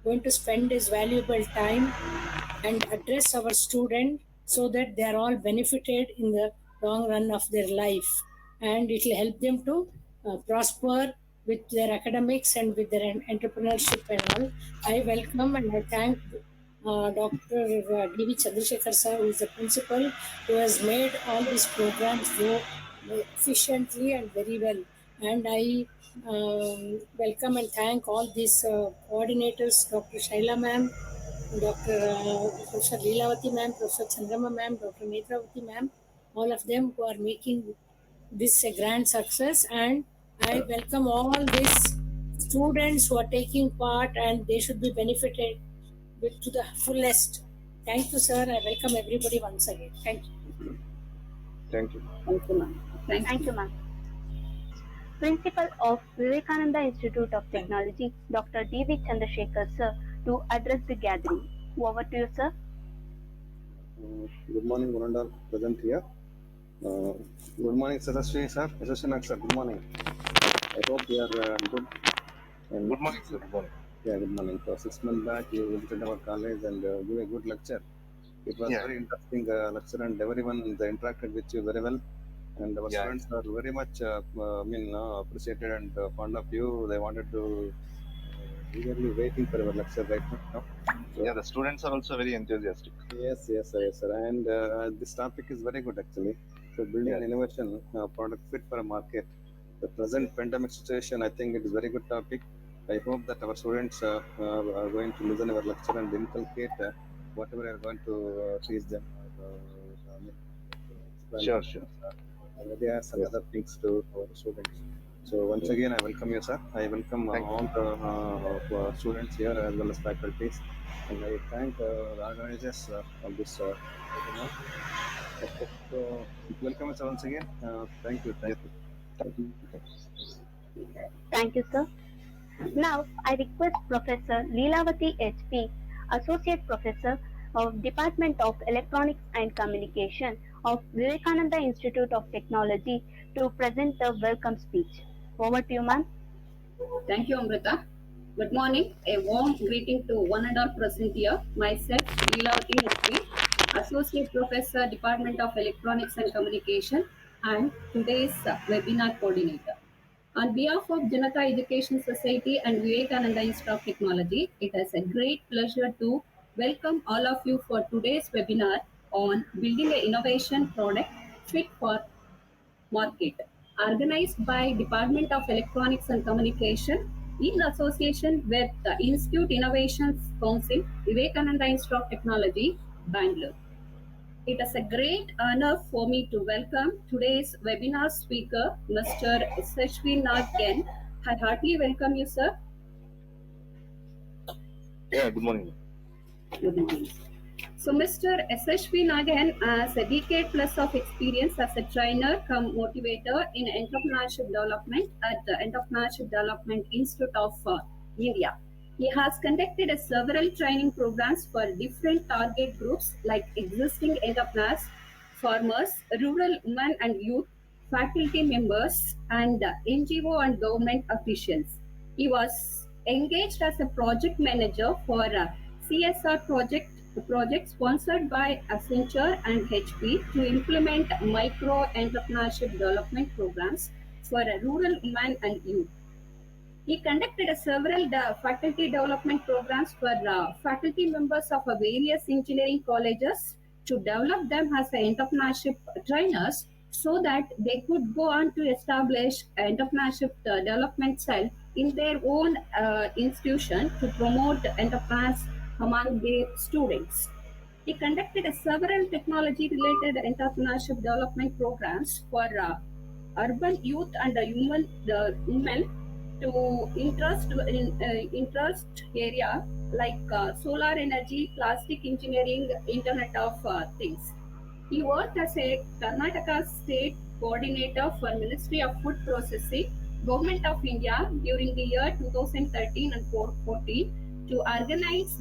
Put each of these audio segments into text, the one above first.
going to spend his valuable time and address our student so that they are all benefited in the long run of their life, and it will help them to prosper with their academics and with their entrepreneurship and all. I welcome and I thank Dr. D.V. Chandrasekhar sir, who is the principal, who has made all these programs go efficiently and very well. And I welcome and thank all these coordinators, Dr. Shaila ma'am, Dr. Professor Leelavati ma'am, Professor Chandrama ma'am, Dr. Netravati ma'am, all of them who are making this a grand success. And I welcome all these students who are taking part, and they should be benefited to the fullest. Thank you, sir. I welcome everybody once again. Thank you. Thank you. Thank you, ma'am. Thank you, ma'am. Principal of Vivekananda Institute of Technology, Dr. D.V. Chandrasekhar, sir, to address the gathering. Over to you, sir. Good morning, one and all present here. Good morning, Sadasri sir, Associate sir. Good morning. I hope you are good. And Good morning, sir. Good morning. Yeah, good morning. So 6 months back, you visited our college and gave a good lecture. It was very interesting lecture, and everyone interacted with you very well. And our students are very much, appreciated and fond of you. They wanted to eagerly waiting for our lecture right now. So, the students are also very enthusiastic. Yes, sir. And this topic is very good actually. So building an innovation product fit for a market. The present pandemic situation, I think it is very good topic. I hope that our students are going to listen our lecture and inculcate whatever we are going to teach them. Sure. They are some other things to our students. So once again, I welcome you, sir. I welcome all the students here as well as faculties, and I thank the organizers of this webinar. So welcome us once again. Thank you. Thank you, sir. Now, I request Professor Leelavati H.P., Associate Professor of Department of Electronics and Communication of Vivekananda Institute of Technology, to present the welcome speech. Over to you, ma'am. Thank you, Amrita. Good morning. A warm greeting to one and all present here. Myself, Leelavati H.P., Associate Professor, Department of Electronics and Communication, and today's webinar coordinator. On behalf of Janata Education Society and Vivekananda Institute of Technology, it is a great pleasure to welcome all of you for today's webinar on building an innovation product fit for market, organized by Department of Electronics and Communication in association with the Institute Innovations Council, Vivekananda Institute of Technology, Bangalore. It is a great honor for me to welcome today's webinar speaker, Mr. Yashasvi Nag N. I heartily welcome you, sir. Yeah, good morning. Good morning. So, Mr. Yashasvi Nagan has a decade plus of experience as a trainer cum motivator in entrepreneurship development at the Entrepreneurship Development Institute of India. He has conducted several training programs for different target groups like existing entrepreneurs, farmers, rural women and youth, faculty members, and NGO and government officials. He was engaged as a project manager for CSR project sponsored by Accenture and HP to implement micro entrepreneurship development programs for rural women and youth. He conducted several faculty development programs for faculty members of various engineering colleges to develop them as entrepreneurship trainers so that they could go on to establish entrepreneurship development cell in their own institution to promote entrepreneurs among their students. He conducted several technology-related entrepreneurship development programs for urban youth and women to interest area like solar energy, plastic engineering, Internet of Things. He worked as a Karnataka state coordinator for Ministry of Food Processing, Government of India during the year 2013 and 14 to organize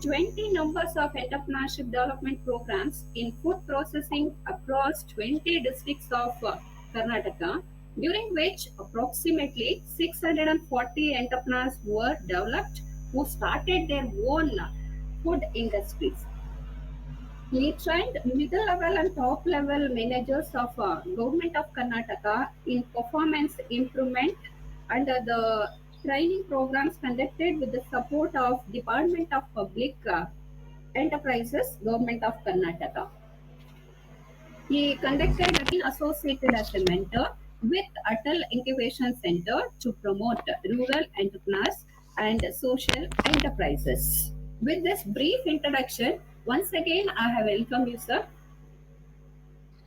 20 numbers of entrepreneurship development programs in food processing across 20 districts of Karnataka, during which approximately 640 entrepreneurs were developed who started their own food industries. He trained middle level and top level managers of Government of Karnataka in performance improvement under the training programs conducted with the support of Department of Public Enterprises, Government of Karnataka. He conducted being associated as a mentor with Atal Incubation Center to promote rural entrepreneurs and social enterprises. With this brief introduction, once again I have welcomed you, sir.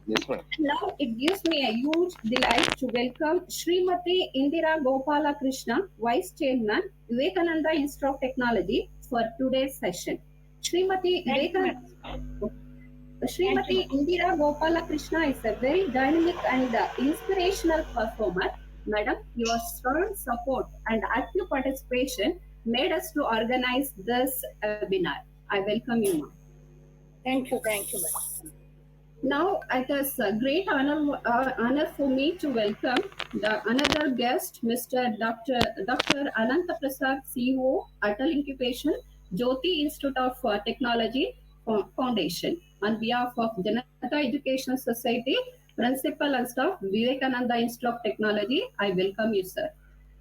Yes, madam. Now it gives me a huge delight to welcome Srimati Indira Gopala Krishna, Vice Chairman, Vivekananda Institute of Technology, for today's session. Srimati Indira Gopala Krishna is a very dynamic and inspirational performer. Madam, your strong support and active participation made us to organize this webinar. I welcome you, ma'am. Thank you, madam. Now, it is a great honor for me to welcome another guest, Mr. Dr. Ananta Prasad, CEO, Atal Incubation, Jyoti Institute of Technology Foundation. On behalf of Janata Education Society, Principal and Staff, Vivekananda Institute of Technology, I welcome you, sir.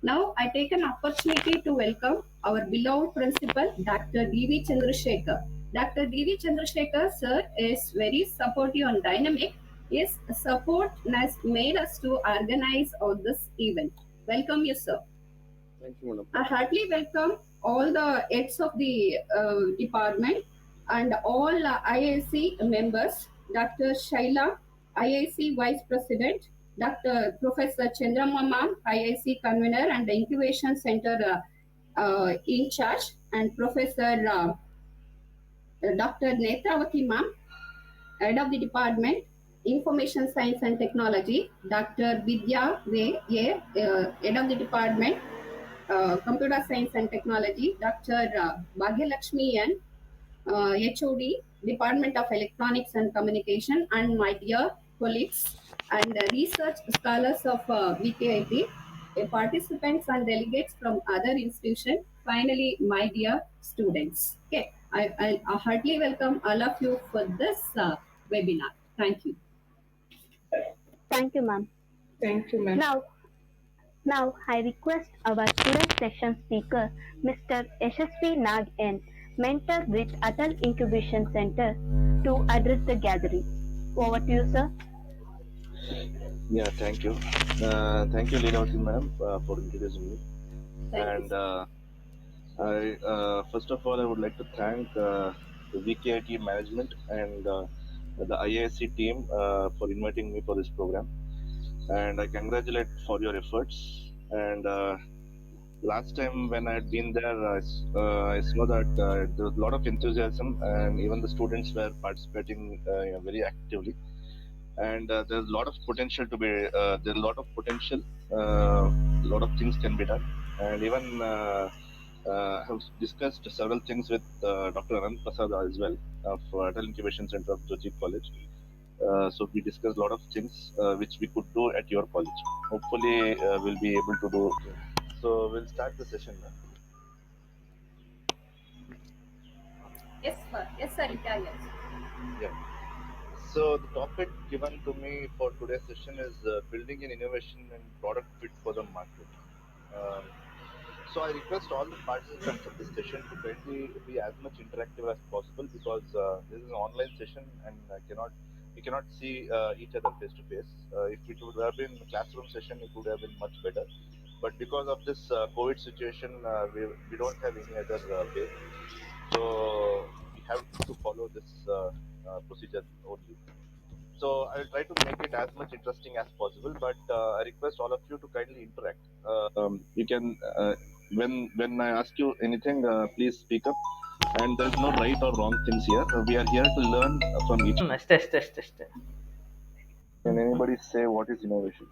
Now, I take an opportunity to welcome our beloved Principal, Dr. D.V. Chandrasekhar. Dr. D.V. Chandrasekhar, sir, is very supportive and dynamic. His support has made us to organize all this event. Welcome you, sir. Thank you, madam. I heartily welcome all the heads of the department and all IIC members, Dr. Shaila, IIC Vice President, Dr. Professor Chandramma Ma'am, IIC Convener and the Incubation Center in charge, and Professor Dr. Netravati Ma'am, Head of the Department, Information Science and Technology, Dr. Vidya Head of the Department, Computer Science and Technology, Dr. Bhagyalakshmi N, HOD, Department of Electronics and Communication, and my dear colleagues and research scholars of VKIT, participants and delegates from other institutions, finally, my dear students. Okay, I heartily welcome all of you for this webinar. Thank you. Thank you, ma'am. Thank you, ma'am. Now, I request our today's session speaker, Mr. Yashasvi Nag N, mentor with Atal Incubation Center, to address the gathering. Over to you, sir. Yeah, thank you. Thank you, Leelavati ma'am, for introducing me. Thank you. First of all, I would like to thank the VKIT management and the IISc team for inviting me for this program. And I congratulate for your efforts. And last time when I had been there, I saw that there was a lot of enthusiasm, and even the students were participating very actively. And there's a lot of potential to be. There's a lot of potential. A lot of things can be done, and even I have discussed several things with Dr. Anant Prasad as well of Atal Incubation Center of Jyoti College. So we discussed a lot of things which we could do at your college. Hopefully, we'll be able to do. So we'll start the session now. Yes, sir. Yes, sir. Yeah. So the topic given to me for today's session is building an innovation and product fit for the market. So I request all the participants of this session to kindly be as much interactive as possible, because this is an online session and we cannot see each other face to face. If it would have been a classroom session, it would have been much better. But because of this COVID situation, we don't have any other way. So we have to follow this procedure only. So I'll try to make it as much interesting as possible, but I request all of you to kindly interact. You can, when I ask you anything, please speak up. And there's no right or wrong things here. We are here to learn from each other. Test. Can anybody say what is innovation?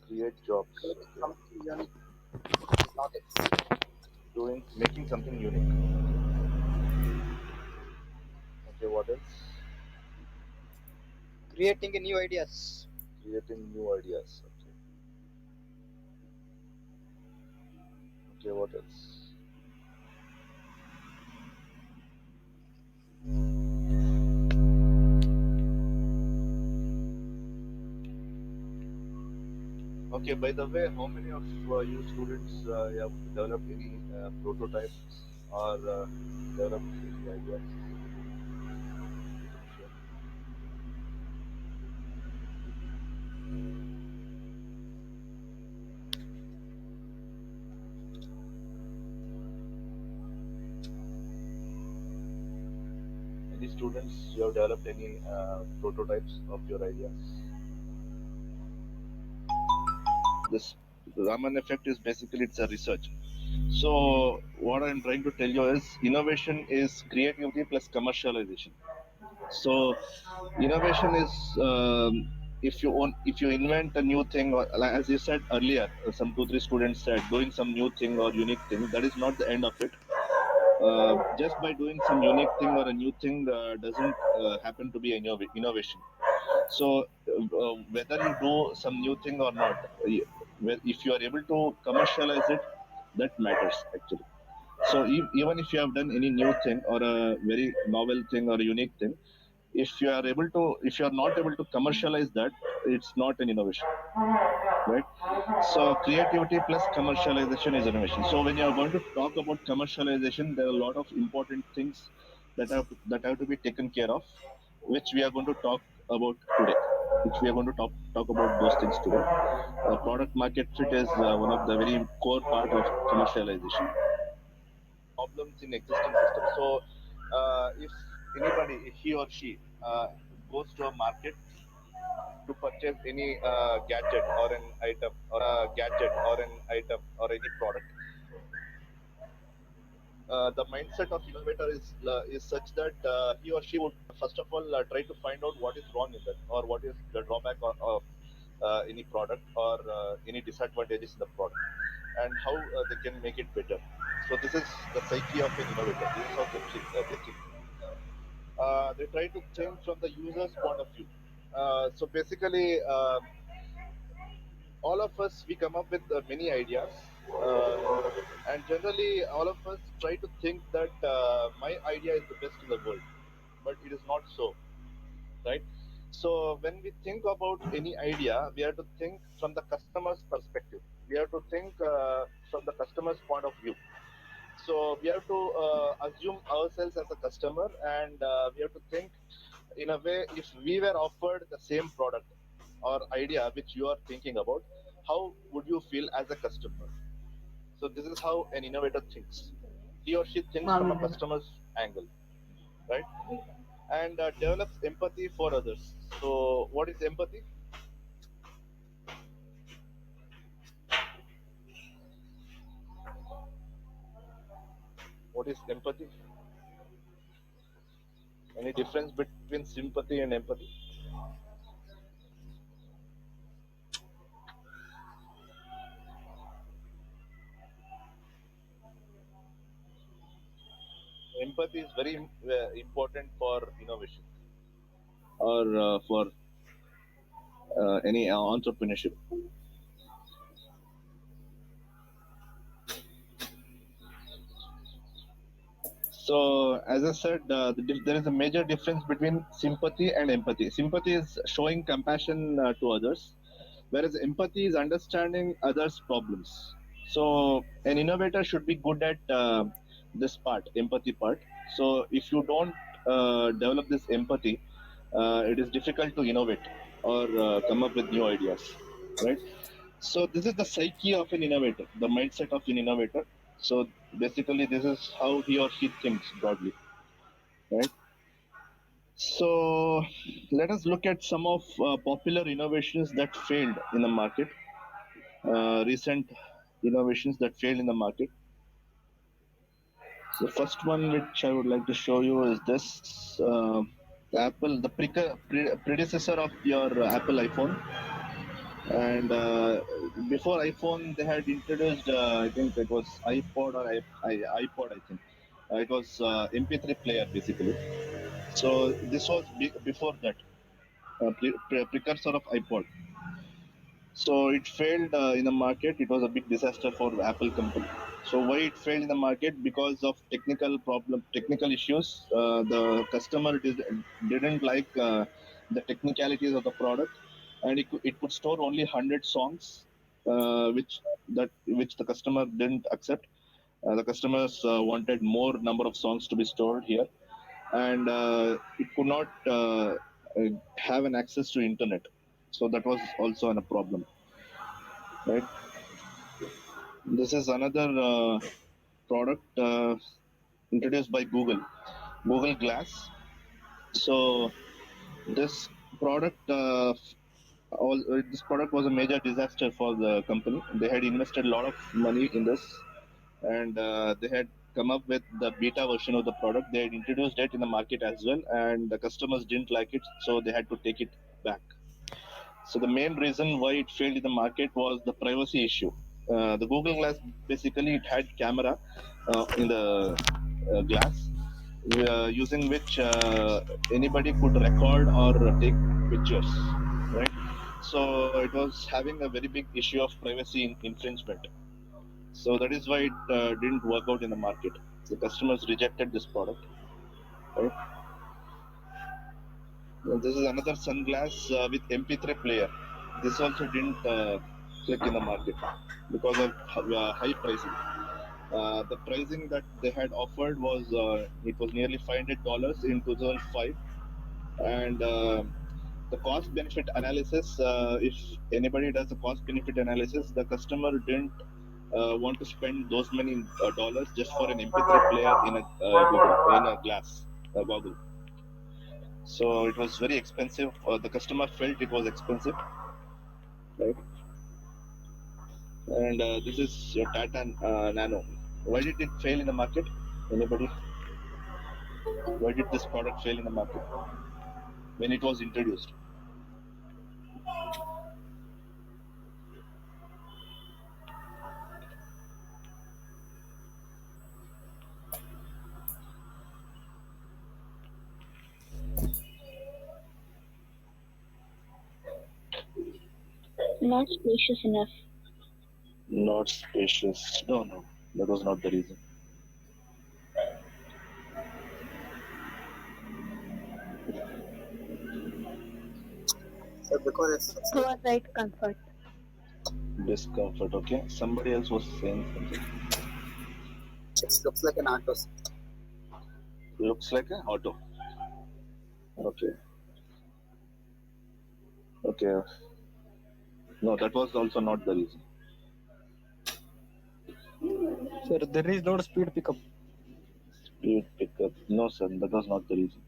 Create jobs. Making something unique. Okay, what else? Creating new ideas. Creating new ideas. Okay. Okay, what else? Okay, by the way, how many of you students have developed any prototypes or developed any ideas? Sure. Any students you have developed any prototypes of your ideas? This Raman effect is basically it's a research. So what I'm trying to tell you is innovation is creativity plus commercialization. So innovation is if you invent a new thing, or like as you said earlier, some 2 3 students said doing some new thing or unique thing. That is not the end of it. Just by doing some unique thing or a new thing doesn't happen to be innovation. So whether you do some new thing or not, if you are able to commercialize it, that matters actually. So even if you have done any new thing or a very novel thing or a unique thing, if you are not able to commercialize that, it's not an innovation, right? So creativity plus commercialization is innovation. So when you are going to talk about commercialization, there are a lot of important things that have to be taken care of, which we are going to talk about today. Which we are going to talk about those things today. Product market fit is one of the very core part of commercialization. Problems in existing systems. So if anybody, he or she, goes to a market to purchase any gadget or an item or any product, the mindset of innovator is such that he or she would first of all try to find out what is wrong in that or what is the drawback of any product or any disadvantages in the product and how they can make it better. So this is the psyche of an innovator. This is how they think. They try to think from the user's point of view. So basically, all of us we come up with many ideas, and generally all of us try to think that my idea is the best in the world, but it is not so, right? So when we think about any idea, we have to think from the customer's perspective. We have to think from the customer's point of view. So we have to assume ourselves as a customer, and we have to think in a way, if we were offered the same product or idea which you are thinking about, how would you feel as a customer? So this is how an innovator thinks. He or she thinks from a customer's angle, right? And develops empathy for others. So what is empathy? What is empathy? Any difference between sympathy and empathy? Empathy is very important for innovation or for any entrepreneurship. So, as I said, there is a major difference between sympathy and empathy. Sympathy is showing compassion to others, whereas empathy is understanding others' problems. So, an innovator should be good at this part, empathy part. So, if you don't develop this empathy, it is difficult to innovate or come up with new ideas, right? So this is the psyche of an innovator, the mindset of an innovator. So basically, this is how he or she thinks broadly, right? So let us look at some of popular innovations that failed in the market. Recent innovations that failed in the market. So the first one which I would like to show you is this Apple, the predecessor of your Apple iPhone. And before iPhone, they had introduced, I think it was iPod or iPod, I think. It was MP3 player basically. So this was before that, precursor of iPod. So it failed in the market. It was a big disaster for the Apple company. So why it failed in the market? Because of technical issues. The customer didn't like the technicalities of the product, and it could store only 100 songs, which the customer didn't accept. The customers wanted more number of songs to be stored here, and it could not have an access to internet. So that was also a problem, right? This is another product introduced by Google Glass. So this product, this product was a major disaster for the company. They had invested a lot of money in this, and they had come up with the beta version of the product. They had introduced it in the market as well, and the customers didn't like it, so they had to take it back. So the main reason why it failed in the market was the privacy issue. The Google Glass, basically it had camera in the glass, using which anybody could record or take pictures, right? So it was having a very big issue of privacy infringement. So that is why it didn't work out in the market. The customers rejected this product, right? This is another sunglass with MP3 player. This also didn't click in the market because of high pricing. The pricing that they had offered was it was nearly $500 in 2005, and the cost benefit analysis. If anybody does a cost benefit analysis, the customer didn't want to spend those many dollars just for an MP3 player in a glass goggle. So it was very expensive. The customer felt it was expensive, right? And this is your Tata Nano. Why did it fail in the market? Anybody? Why did this product fail in the market when it was introduced? Not spacious enough. Not spacious. No, that was not the reason. So because it's Provide comfort. Discomfort. Okay. Somebody else was saying something. it looks like an auto. Looks like an auto. Okay. Okay. No, that was also not the reason. Sir, there is no speed pickup. Speed pickup. No, sir, that was not the reason.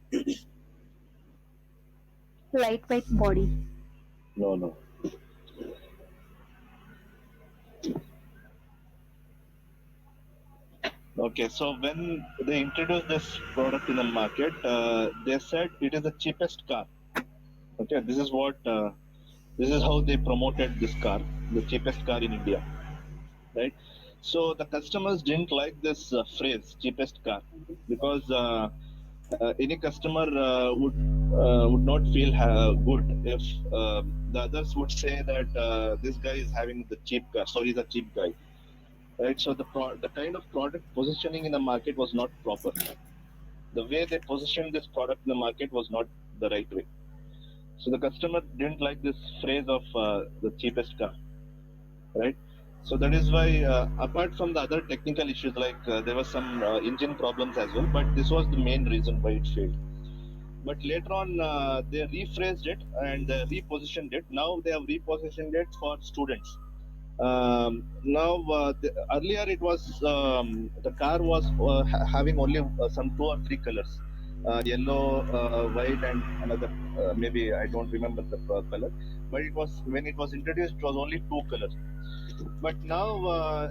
Lightweight body. No. Okay, so when they introduced this product in the market, they said it is the cheapest car. Okay, this is how they promoted this car, the cheapest car in India, right? So the customers didn't like this phrase, cheapest car, because any customer would not feel good if the others would say that this guy is having the cheap car, so he's a cheap guy, right? So the kind of product positioning in the market was not proper. The way they positioned this product in the market was not the right way. So the customer didn't like this phrase of the cheapest car, right? So that is why, apart from the other technical issues, like there were some engine problems as well, but this was the main reason why it failed. But later on, they rephrased it and repositioned it. Now they have repositioned it for students. Now, earlier it was the car was having only some 2 or 3 colors, yellow, white, and another maybe I don't remember the color. But it was when it was introduced, it was only 2 colors. But now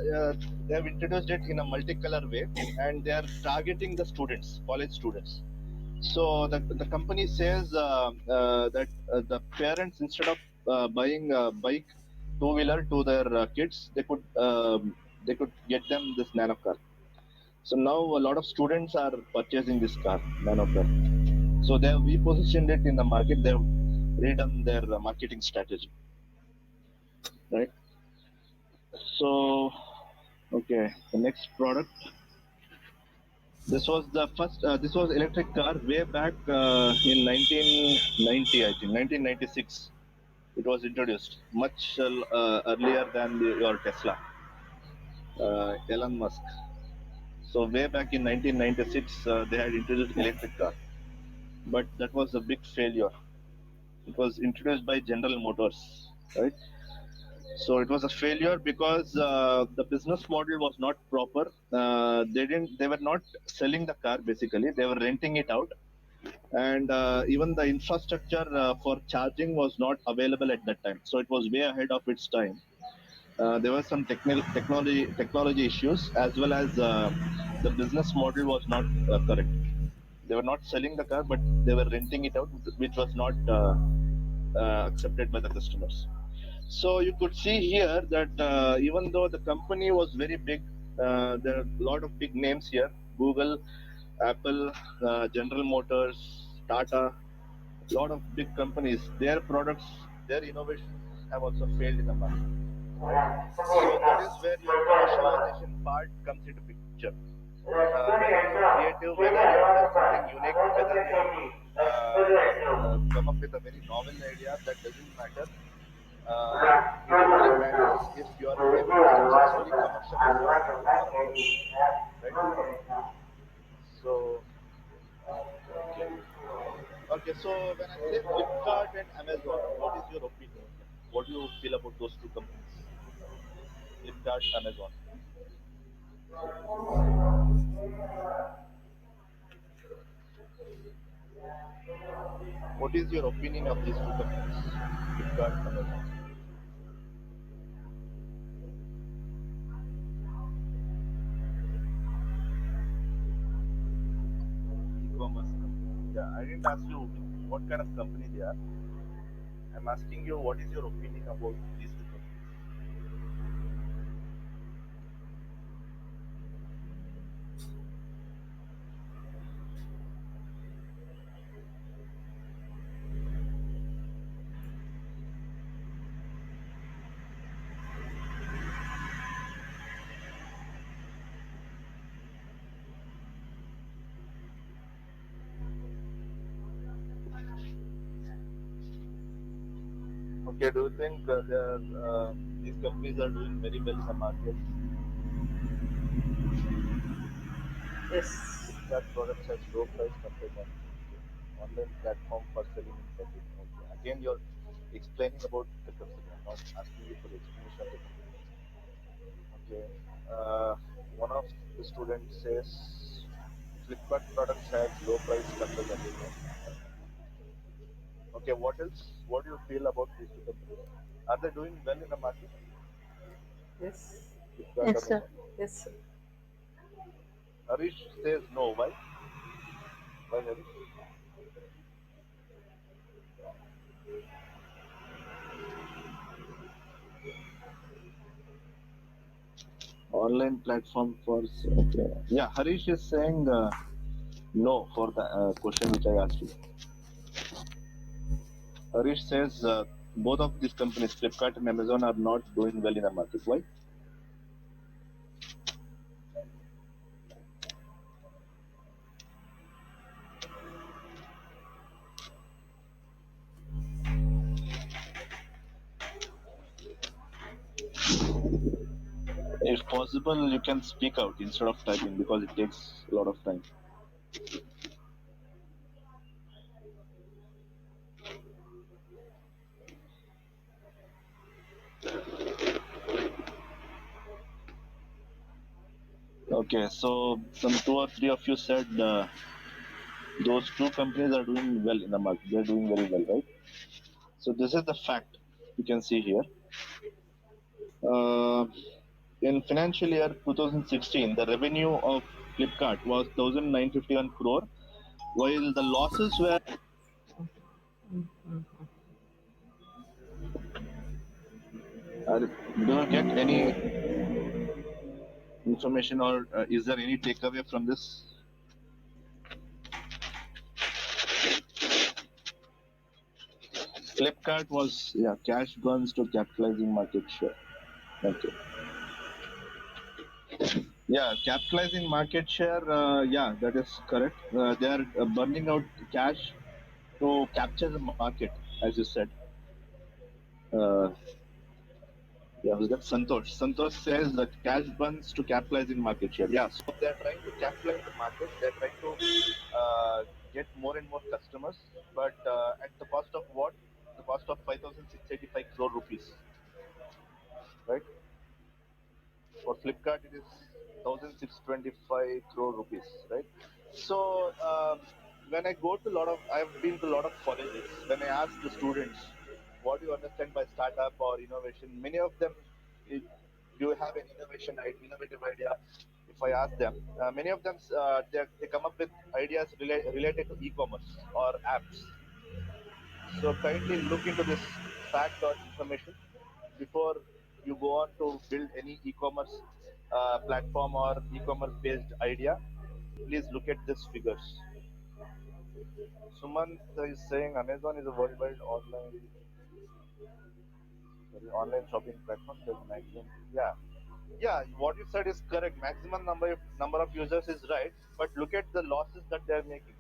they have introduced it in a multicolor way, and they are targeting the students, college students. So the company says that the parents, instead of buying a bike, two-wheeler to their kids, they could get them this nano car. So now a lot of students are purchasing this car, nano car. So they have repositioned it in the market. They have redone their marketing strategy, right? So, okay, the next product. This was the first. This was electric car way back in 1990, I think 1996. It was introduced much earlier than your Tesla, Elon Musk. So way back in 1996, they had introduced electric car, but that was a big failure. It was introduced by General Motors, right? So it was a failure because the business model was not proper. They were not selling the car basically. They were renting it out, and even the infrastructure for charging was not available at that time. So it was way ahead of its time. There were some technology issues, as well as the business model was not correct. They were not selling the car, but they were renting it out, which was not accepted by the customers. So you could see here that even though the company was very big, there are a lot of big names here: Google, Apple, General Motors, Tata. A lot of big companies. Their products, their innovations have also failed in the market. So that is where your commercialization part comes into picture. Whether you're creative, whether you have done something unique, whether you have come up with a very novel idea, that doesn't matter. It only matters if you are able to successfully commercialize your product, right? So, okay. Okay, so when I say Flipkart and Amazon, what is your opinion? What do you feel about those two companies? Flipkart, Amazon. What is your opinion of these two companies? Flipkart, Amazon. E-commerce company. Yeah, I didn't ask you what kind of company they are. I'm asking you what is your opinion about these two companies? Okay, do you think these companies are doing very well in the market? Yes. Flipkart products has low price compared to online platform for selling in public. Okay. Again, you're explaining about the company. I'm not asking you for the explanation of the company. Okay. One of the students says Flipkart products have low price compared to Amazon. Okay, what else? What do you feel about these two companies? Are they doing well in the market? Yes. Flipkart, Yes, sir. Amazon. Yes, sir. Harish says no. Why? Why, Harish? Online platform for okay. Yeah, Harish is saying no for the question which I asked you. Harish says both of these companies, Flipkart and Amazon, are not doing well in the market. Why? If possible, you can speak out instead of typing because it takes a lot of time. Okay, so some two or three of you said those two companies are doing well in the market. They're doing very well, right? So this is the fact you can see here. Uh, in financial year 2016, the revenue of Flipkart was 1,951 crore, while the losses were. Do you get any information or is there any takeaway from this? Flipkart was cash burns to capitalizing market share. Okay. Yeah, capitalizing market share. That is correct. They are burning out cash to capture the market, as you said. Uh, who's that? Santosh. Santosh says that cash burns to capitalizing market share. Yeah, so they're trying to capitalize the market. They're trying to get more and more customers, but at the cost of what? The cost of 5,685 crore rupees, right? For Flipkart, it is 1,625 crore rupees, right? So when I go to I've been to a lot of colleges. When I ask the students, what do you understand by startup or innovation? Many of them, do you have an innovative idea? If I ask them, many of them they come up with ideas related to e-commerce or apps. So kindly look into this fact or information before you go on to build any e-commerce platform or e-commerce based idea. Please look at these figures. Sumant is saying Amazon is a worldwide online shopping platform. There's maximum. Yeah. What you said is correct. Maximum number of users is right, but look at the losses that they are making.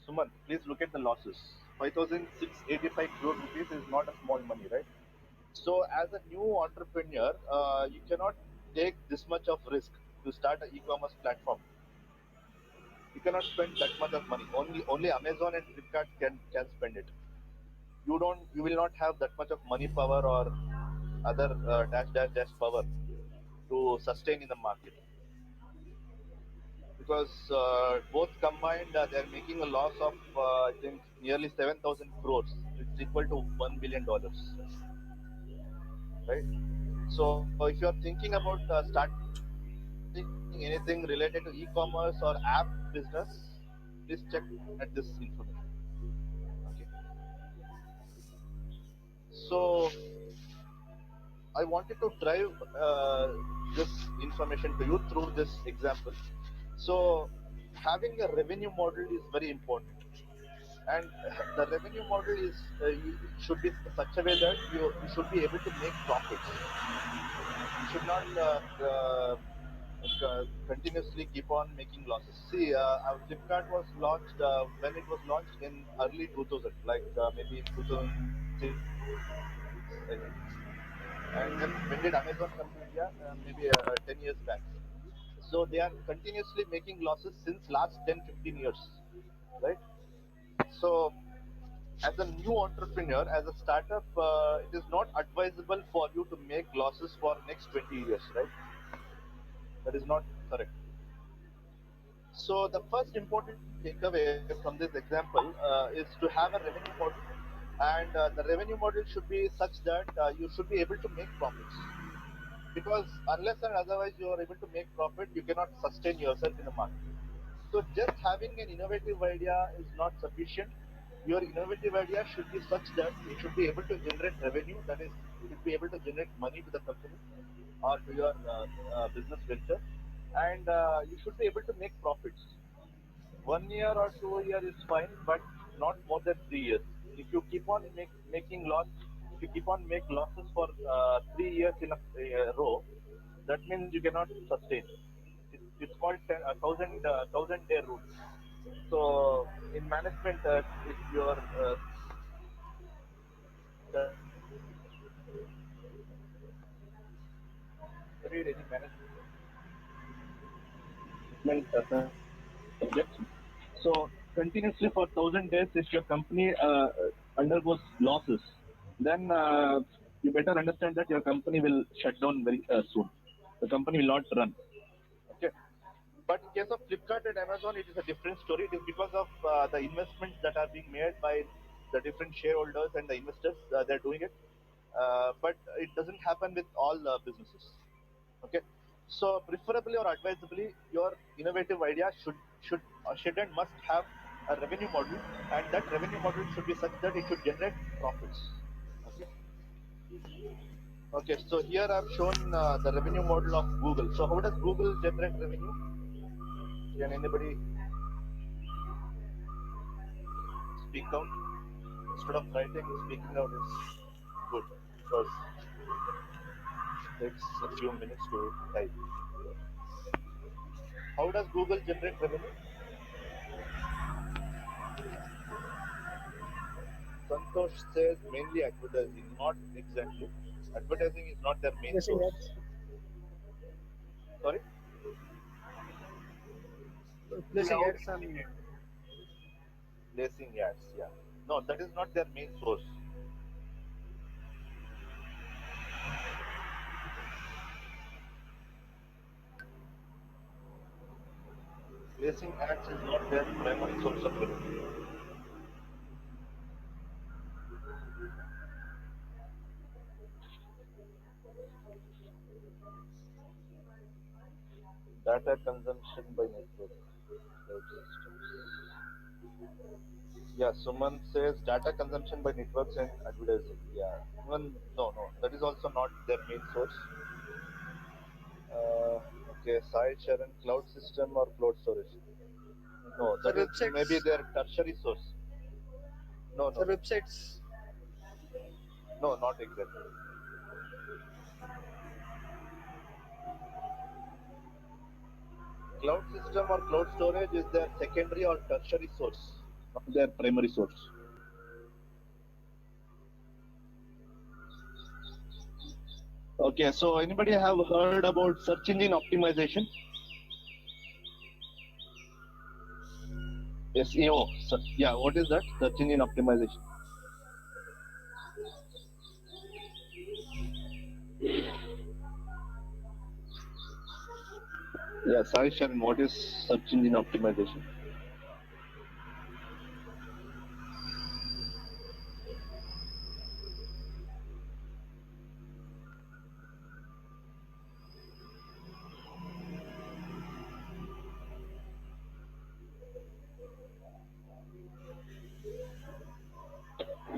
Sumant, please look at the losses. 5,685 crore rupees is not a small money, right? So, as a new entrepreneur, you cannot take this much of risk to start an e-commerce platform. You cannot spend that much of money. Only Amazon and Flipkart can spend it. You will not have that much of money power or other dash power to sustain in the market, because both combined they are making a loss of I think nearly 7,000 crores. It's equal to $1 billion, right? So if you are thinking about starting anything related to e-commerce or app business, please check at this information. Okay. So I wanted to drive this information to you through this example. So having a revenue model is very important, and the revenue model is should be such a way that you should be able to make profits. You should not continuously keep on making losses. See, our Flipkart was launched when it was launched in early 2000, like maybe in 2006, I think. And then when did Amazon come to India? Maybe 10 years back. So they are continuously making losses since last 10-15 years, right? So as a new entrepreneur, as a startup, it is not advisable for you to make losses for next 20 years, right? That is not correct. So the first important takeaway from this example is to have a revenue model, and the revenue model should be such that you should be able to make profits. Because unless and otherwise you are able to make profit, you cannot sustain yourself in the market. So just having an innovative idea is not sufficient. Your innovative idea should be such that it should be able to generate revenue, that is, it should be able to generate money to the company or to your business venture, and you should be able to make profits. 1 year or 2 year is fine, but not more than 3 years. If you keep on making loss, if you keep on make losses for 3 years in a row, that means you cannot sustain. It's called 1,000 day rule. So in management, if you are studied any management subjects, so continuously for 1,000 days, if your company undergoes losses, then you better understand that your company will shut down very soon. The company will not run. Okay. But in case of Flipkart and Amazon, it is a different story. It is because of the investments that are being made by the different shareholders and the investors. They're doing it, but it doesn't happen with all businesses. Okay. So preferably or advisably, your innovative idea should and must have a revenue model, and that revenue model should be such that it should generate profits. Okay. Okay. So here I've shown the revenue model of Google. So how does Google generate revenue? Can anybody speak out? instead of writing, speaking out is good because it takes a few minutes to type. How does Google generate revenue? Santosh says mainly advertising, not exactly. Advertising is not their main Placing source. ads. Sorry? Placing Cloud ads on. indicate placing ads, yeah. No, that is not their main source. Placing ads is not their primary source of revenue. Data consumption by network cloud systems. Yeah, Suman says data consumption by networks and advertising. Yeah, even no, that is also not their main source. Okay, Sai Sharon, cloud system or cloud storage? No, Sir, that is maybe websites. their tertiary source. No, Sir, websites. no, not exactly. Cloud system or cloud storage is their secondary or tertiary source, not their primary source. Okay, so anybody have heard about search engine optimization? SEO. Yeah, what is that? Search engine optimization. Yeah, Sai Sharon, what is search engine optimization?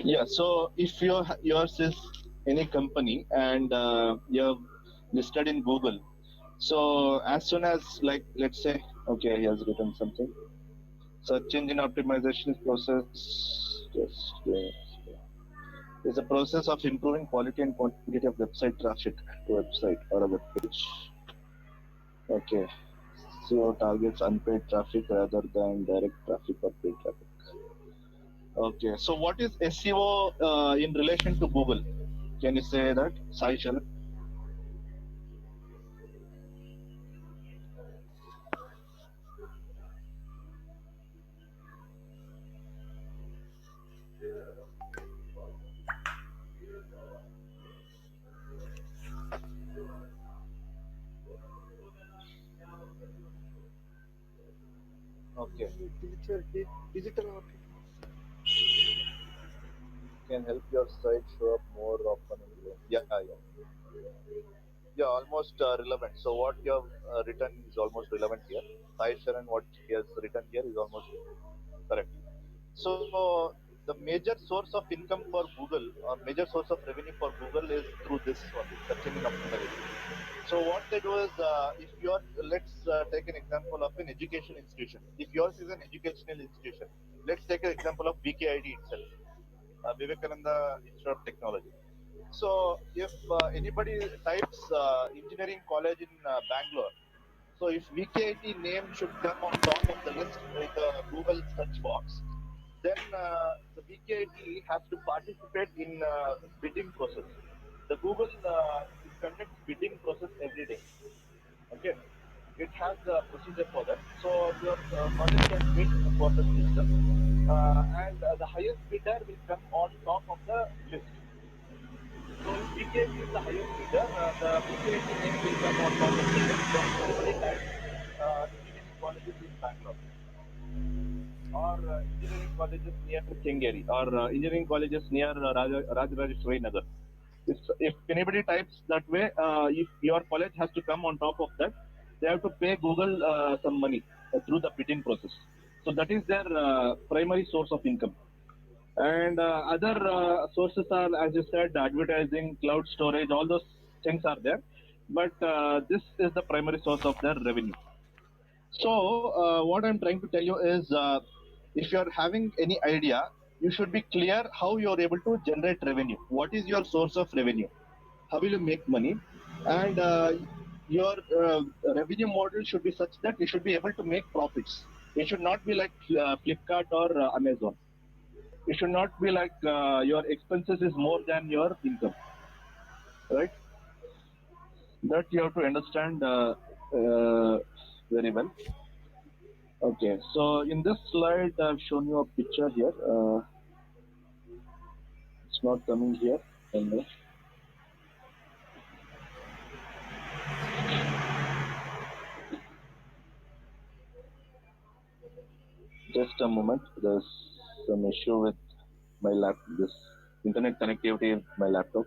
Yeah, so if yours is any company and you're listed in Google, so as soon as like let's say, okay, he has written something. Search engine optimization is process. Is a process of improving quality and quantity of website traffic to a website or a web page. Okay. SEO targets unpaid traffic rather than direct traffic or paid traffic. Okay. So what is SEO in relation to Google? Can you say that, Sai Sharan? Okay. Digital marketing. Can help your site show up more often in Google. Yeah, almost relevant. So what you have written is almost relevant here. Sai Sharan, what he has written here is almost correct. So the major source of income for Google or major source of revenue for Google is through this one, search engine optimization. So what they do is, if you are, let's take an example of an education institution. If yours is an educational institution, let's take an example of VKID itself, Vivekananda Institute of Technology. So if anybody types engineering college in Bangalore, so if VKIT name should come on top of the list in the Google search box, then the VKIT has to participate in bidding process. The Google it conducts bidding process every day. Okay, it has a procedure for that. So your college can bid for the system, and the highest bidder will come on top of the list. So if VKIT is the highest bidder, the VKIT name will come on top of the list. Then everybody types engineering colleges in Bangalore or engineering colleges near Chengeri or engineering colleges near Rajarajeshwari Nagar. If anybody types that way, if your college has to come on top of that, they have to pay Google some money through the bidding process. So that is their primary source of income. And other sources are, as you said, advertising, cloud storage, all those things are there. But this is the primary source of their revenue. So what I'm trying to tell you is, if you're having any idea, you should be clear how you are able to generate revenue. What is your source of revenue? How will you make money? And your revenue model should be such that you should be able to make profits. It should not be like Flipkart or Amazon. It should not be like your expenses is more than your income, right? That you have to understand very well. Okay, so in this slide, I've shown you a picture here. It's not coming here. Anyway. Just a moment. There's some issue with my this internet connectivity with my laptop.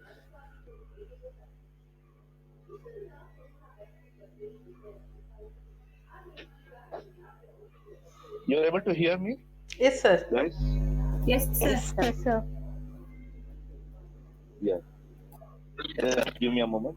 You're able to hear me, Yes, sir. guys? Yes, sir. Yes, sir. Yeah. Just give me a moment.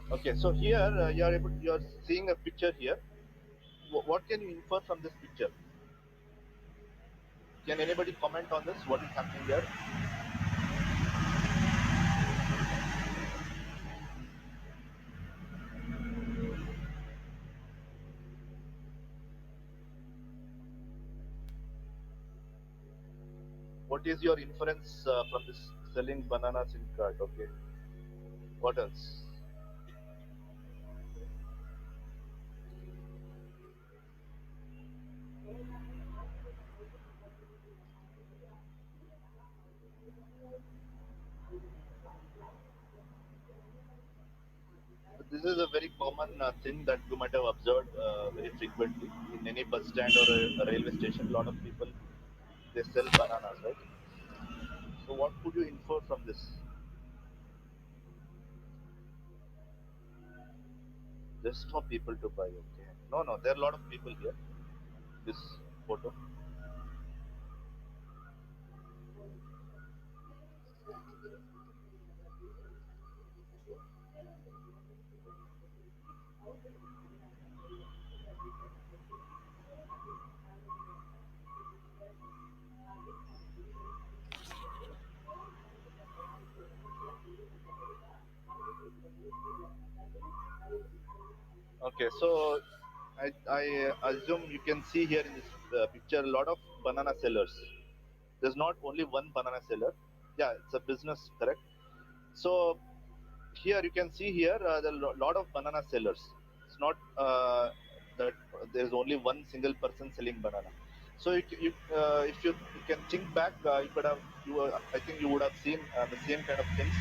Okay, so here you're seeing a picture here. What can you infer from this picture? Can anybody comment on this? What is happening here? What is your inference from this selling bananas in cart? Okay. What else? This is a very common thing that you might have observed very frequently in any bus stand or a railway station. A lot of people they sell bananas, right? So what could you infer from this? Just for people to buy. Okay. No, there are a lot of people here. This photo. Okay, so I assume you can see here in this picture a lot of banana sellers. There's not only one banana seller. Yeah, it's a business, correct? So here you can see here there are a lot of banana sellers. It's not that there's only one single person selling banana. So if you can think back, you could have I think you would have seen the same kind of things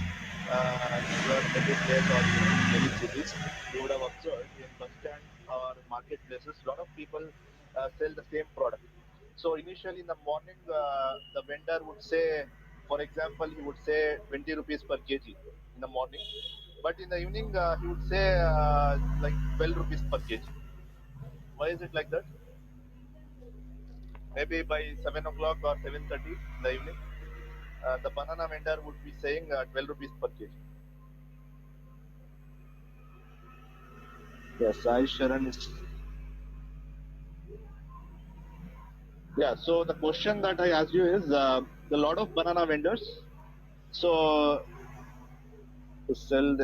in your every place or many cities. You would have observed in bus stand or marketplaces, a lot of people sell the same product. So initially in the morning, the vendor would say, for example, he would say 20 rupees per kg in the morning, but in the evening he would say like 12 rupees per kg. Why is it like that? Maybe by 7 o'clock or 7:30 in the evening, the banana vendor would be saying 12 rupees per kg. Yes, Sharan is. Yeah, so the question that I asked you is the lot of banana vendors. So to sell,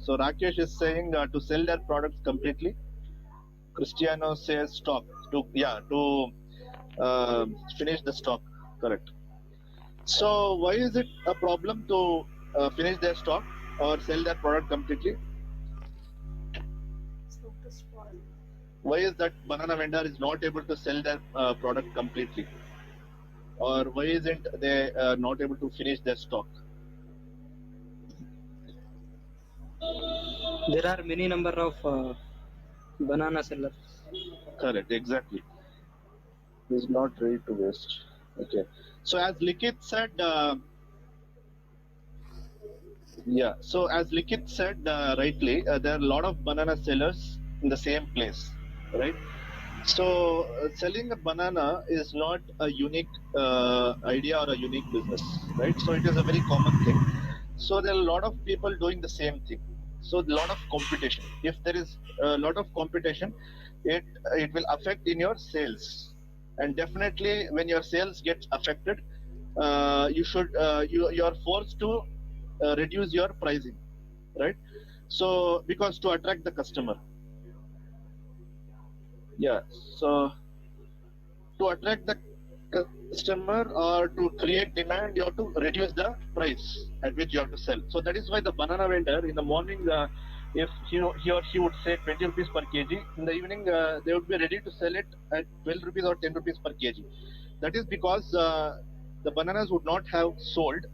so Rakesh is saying to sell their products completely. Cristiano says stock to finish the stock. Correct. So why is it a problem to finish their stock or sell their product completely? Why is that banana vendor is not able to sell their product completely, or why isn't they not able to finish their stock? There are many number of banana sellers. Correct, exactly. He's not ready to waste. Okay. So as Likit said, So as Likit said rightly, there are a lot of banana sellers in the same place, right? So selling a banana is not a unique idea or a unique business, right? So it is a very common thing. So there are a lot of people doing the same thing. So a lot of competition. If there is a lot of competition, it will affect in your sales, and definitely when your sales get affected, you are forced to reduce your pricing, right? So because to attract the customer, so to attract the customer or to create demand, you have to reduce the price at which you have to sell. So that is why the banana vendor in the morning, if he or she would say 20 rupees per kg, in the evening they would be ready to sell it at 12 rupees or 10 rupees per kg. That is because the bananas would not have sold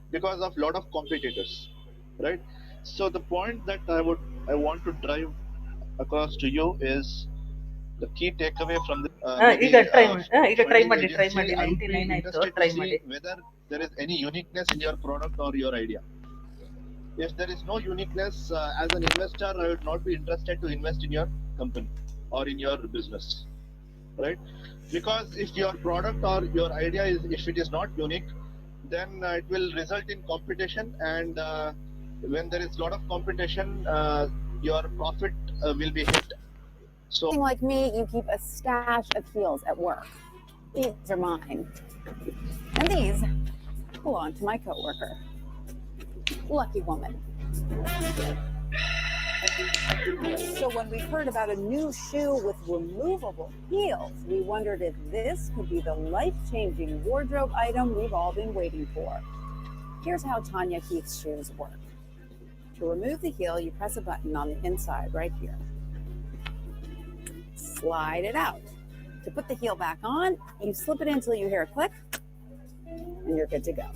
because of lot of competitors, right? So the point that I want to drive across to you is the key takeaway from the ಈಗ try ಮಾಡಿ ಈಗ try ಮಾಡಿ I would be 99 ಆಯ್ತು interested to try see ಮಾಡಿ whether there is any uniqueness in your product or your idea. If there is no uniqueness, as an investor, I would not be interested to invest in your company or in your business, right? Because if your product or your idea if it is not unique, then it will result in competition, and when there is a lot of competition, your profit will be hit. So Like me, you keep a stash of heels at work. These are mine. And these belong to my coworker. Lucky woman. So when we heard about a new shoe with removable heels, we wondered if this could be the life-changing wardrobe item we've all been waiting for. Here's how Tanya Keith's shoes work. To remove the heel, you press a button on the inside right here. Slide it out. To put the heel back on, you slip it in until you hear a click, and you're good to go.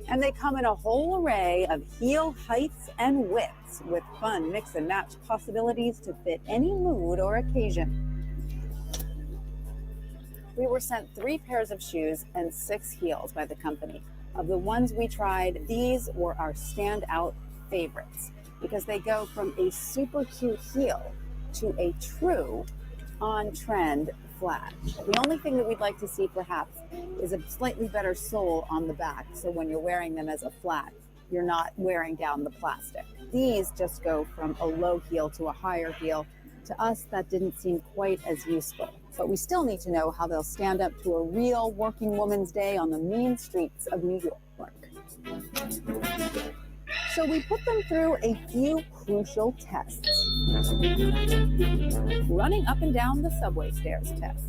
And they come in a whole array of heel heights and widths with fun mix and match possibilities to fit any mood or occasion. We were sent 3 pairs of shoes and 6 heels by the company. Of the ones we tried, these were our standout favorites because they go from a super cute heel to a true on-trend flat. The only thing that we'd like to see perhaps is a slightly better sole on the back, so when you're wearing them as a flat, you're not wearing down the plastic. These just go from a low heel to a higher heel. To us, that didn't seem quite as useful, but we still need to know how they'll stand up to a real working woman's day on the mean streets of New York. So we put them through a few crucial tests. Running up and down the subway stairs test.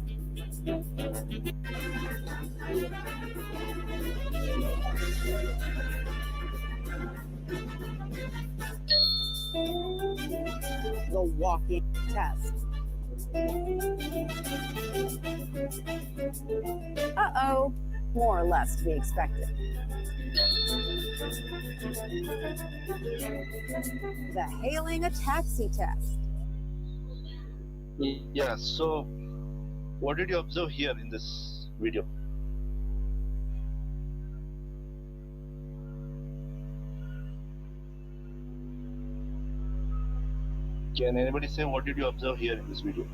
The walking test. Uh-oh, more or less to be expected. The hailing a taxi test. So what did you observe here in this video? Can anybody say what did you observe here in this video?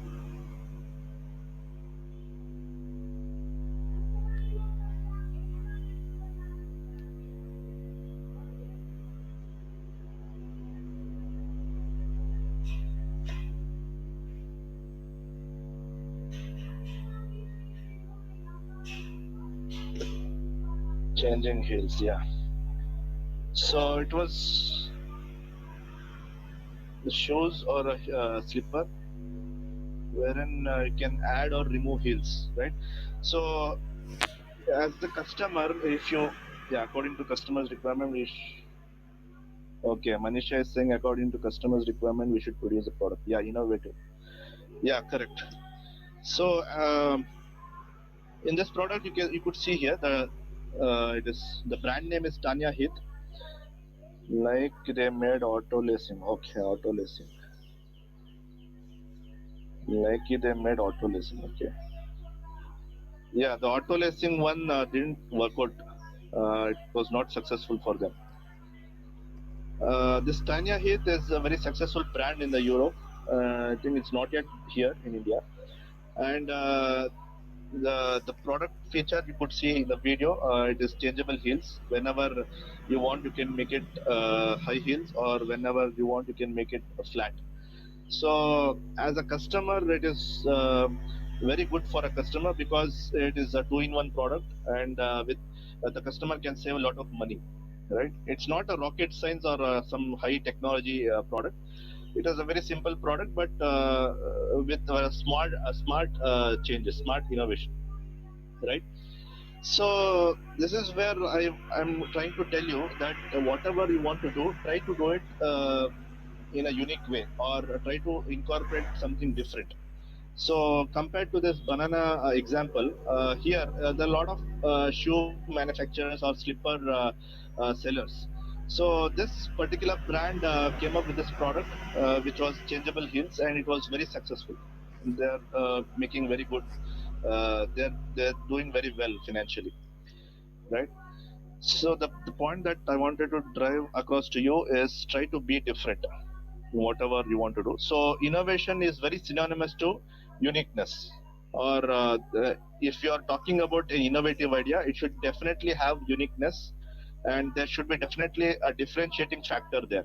Changing heels, yeah. So it was the shoes or a slipper wherein you can add or remove heels, right? So as the customer, if you, yeah, according to customer's requirement, okay, Manisha is saying according to customer's requirement, we should produce a product. Yeah, innovative. Yeah, correct. So in this product, you could see here the brand name is Tanya Heath. Like they made auto lacing. Okay, auto lacing. Like they made auto lacing. Okay. Yeah, the auto lacing one didn't work out. It was not successful for them. This Tanya Heath is a very successful brand in the Europe. I think it's not yet here in India. And the product feature you could see in the video, it is changeable heels. Whenever you want, you can make it high heels, or whenever you want, you can make it flat. So as a customer, it is very good for a customer because it is a two-in-one product, and with the customer can save a lot of money, right? It's not a rocket science or some high technology product. It is a very simple product, but with smart changes, smart innovation, right? So this is where I'm trying to tell you that whatever you want to do, try to do it in a unique way, or try to incorporate something different. So compared to this banana example, here there are a lot of shoe manufacturers or slipper sellers. So this particular brand came up with this product, which was changeable heels, and it was very successful. They're making very good. They're doing very well financially, right? So the point that I wanted to drive across to you is try to be different whatever you want to do. So innovation is very synonymous to uniqueness. Or if you are talking about an innovative idea, it should definitely have uniqueness, and there should be definitely a differentiating factor there.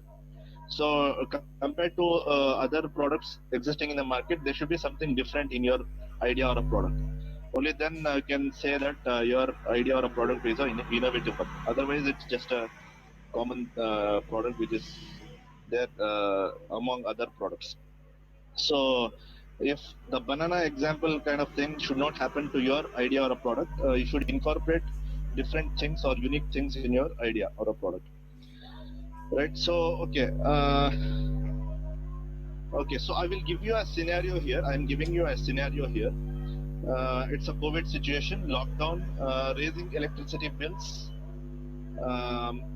So compared to other products existing in the market, there should be something different in your idea or a product. Only then you can say that your idea or a product is an innovative one. Otherwise, it's just a common product which is there among other products. So if the banana example kind of thing should not happen to your idea or a product, you should incorporate different things or unique things in your idea or a product, right? So okay, so I will give you a scenario here. I'm giving you a scenario here. It's a COVID situation, lockdown, raising electricity bills,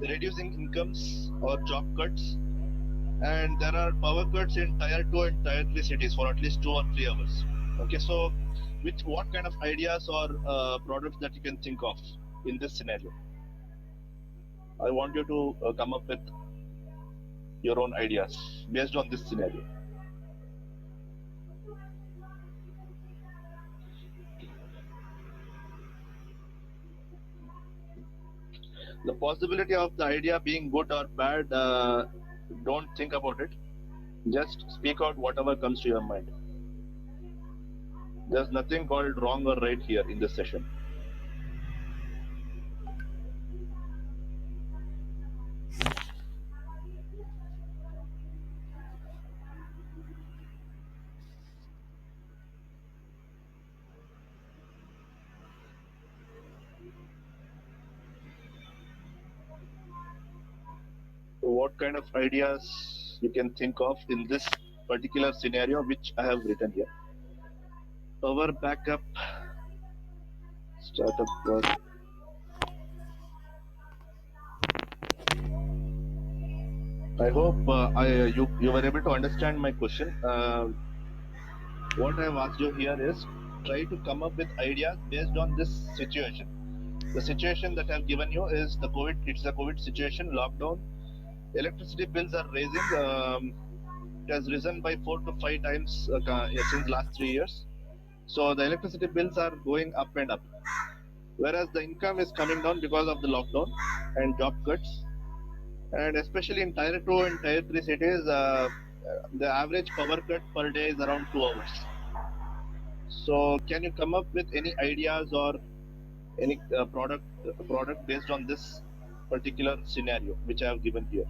reducing incomes or job cuts, and there are power cuts in tier 2 and tier 3 cities for at least 2 or 3 hours. Okay, so what kind of ideas or products that you can think of in this scenario? I want you to come up with your own ideas based on this scenario. The possibility of the idea being good or bad, don't think about it. Just speak out whatever comes to your mind. There's nothing called wrong or right here in this session. What kind of ideas you can think of in this particular scenario which I have written here? Power backup, startup work. I hope you were able to understand my question. What I have asked you here is try to come up with ideas based on this situation. The situation that I have given you is the COVID. It's a COVID situation, lockdown. Electricity bills are raising. It has risen by 4 to 5 times since last 3 years. So the electricity bills are going up and up, whereas the income is coming down because of the lockdown and job cuts. And especially in tier 2 and tier 3 cities, the average power cut per day is around 2 hours. So can you come up with any ideas or any product based on this particular scenario which I have given here.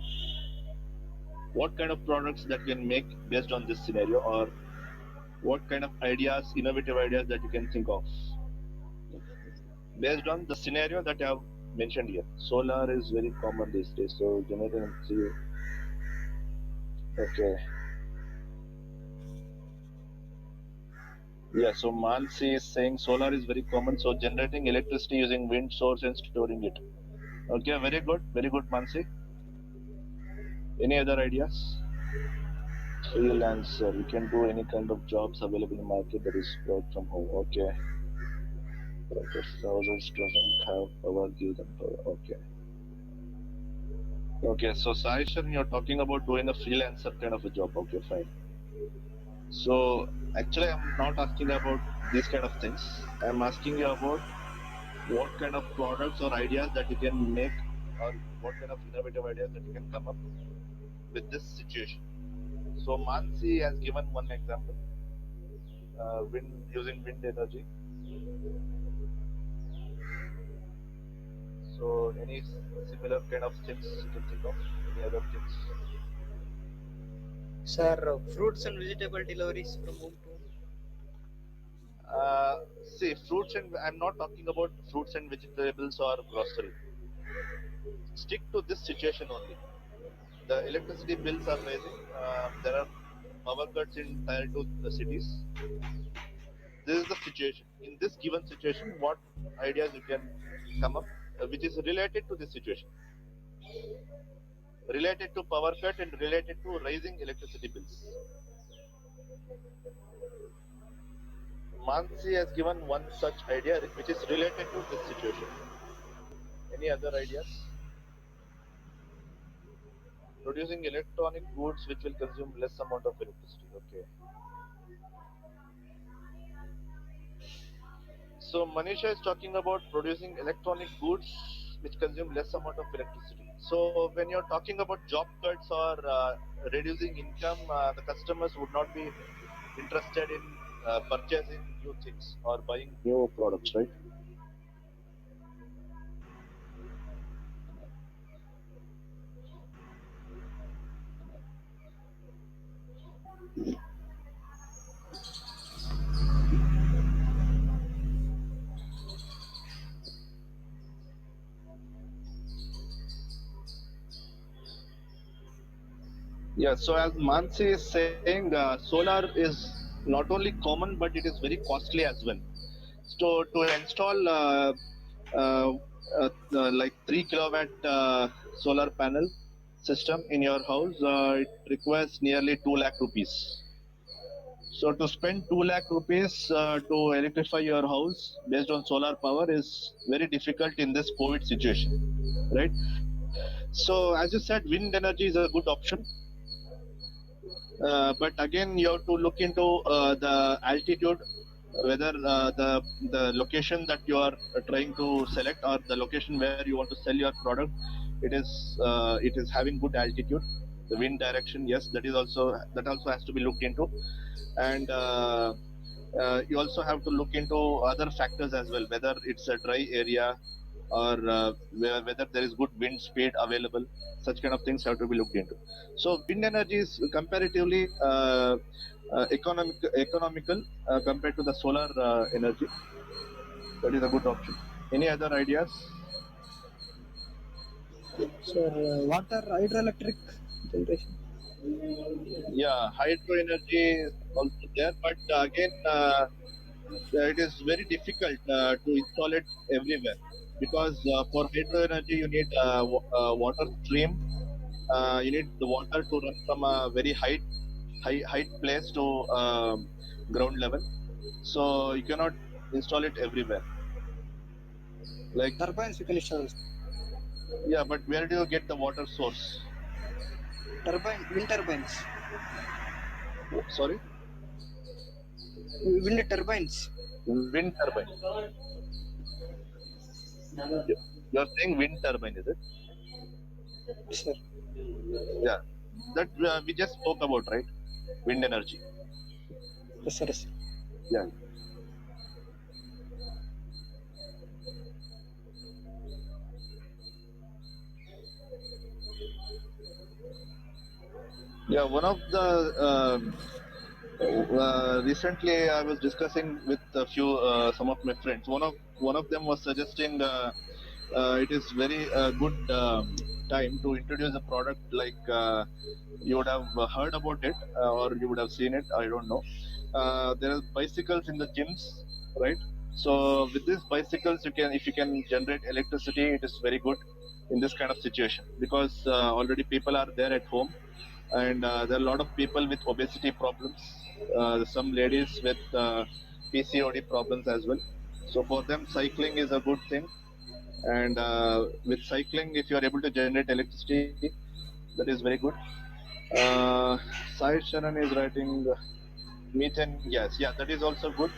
What kind of products that you can make based on this scenario, or what kind of ideas, innovative ideas that you can think of based on the scenario that I have mentioned here. Solar is very common these days, so generating energy. Okay. Yeah, so Mansi is saying solar is very common, so generating electricity using wind source and storing it. Okay, very good, Mansi. Any other ideas? Freelancer, you can do any kind of jobs available in the market that is work from home. Okay. Thousands doesn't have power, give them power. Okay. Okay, so Saishan, you're talking about doing a freelancer kind of a job. Okay, fine. So actually, I'm not asking about these kind of things. I'm asking you about what kind of products or ideas that you can make, or what kind of innovative ideas that you can come up with this situation. So Mansi has given one example, using wind energy. So any similar kind of things you can think of? Any other things? Sir, fruits and vegetable deliveries from home to home. See, fruits and I'm not talking about fruits and vegetables or grocery. Stick to this situation only. The electricity bills are rising. There are power cuts in tier 2 cities. This is the situation. In this given situation, what ideas you can come up which is related to this situation? Related to power cut and related to rising electricity bills. Mansi has given one such idea which is related to this situation. Any other ideas? Producing electronic goods which will consume less amount of electricity. Okay. So Manisha is talking about producing electronic goods which consume less amount of electricity. So when you're talking about job cuts or reducing income, the customers would not be interested in purchasing new things or buying new products, right? Yeah, so as Mansi is saying, solar is not only common but it is very costly as well. So to install uh, like 3 kilowatt solar panel system in your house, it requires nearly 2 lakh rupees. So to spend 2 lakh rupees to electrify your house based on solar power is very difficult in this COVID situation, right? So as you said, wind energy is a good option. But again, you have to look into the altitude, whether the location that you are trying to select or the location where you want to sell your product, it is having good altitude. The wind direction, yes, that also has to be looked into, and you also have to look into other factors as well, whether it's a dry area or whether there is good wind speed available. Such kind of things have to be looked into. So wind energy is comparatively economical compared to the solar energy. That is a good option. Any other ideas? Sir, water hydroelectric generation. Yeah, hydro energy is also there, but again, it is very difficult to install it everywhere, because for hydro energy you need water stream. You need the water to run from a very height place to ground level, so you cannot install it everywhere. Like Turbines you can install. yeah, but where do you get the water source? Wind turbines. Sorry, Wind turbines. wind turbine. You're saying wind turbine, is it? Sir. Yeah, that we just spoke about, right? Wind energy. Yes, sir. Yes. Yeah. Yeah, one of the recently I was discussing with a few some of my friends. One of them was suggesting it is very good time to introduce a product like you would have heard about it or you would have seen it. I don't know. There are bicycles in the gyms, right? So with these bicycles, if you can generate electricity, it is very good in this kind of situation because already people are there at home and there are a lot of people with obesity problems, some ladies with PCOD problems as well. So for them, cycling is a good thing. And with cycling, if you are able to generate electricity, that is very good. Uh, Sai Sharan is writing methane gas. Yeah, that is also good.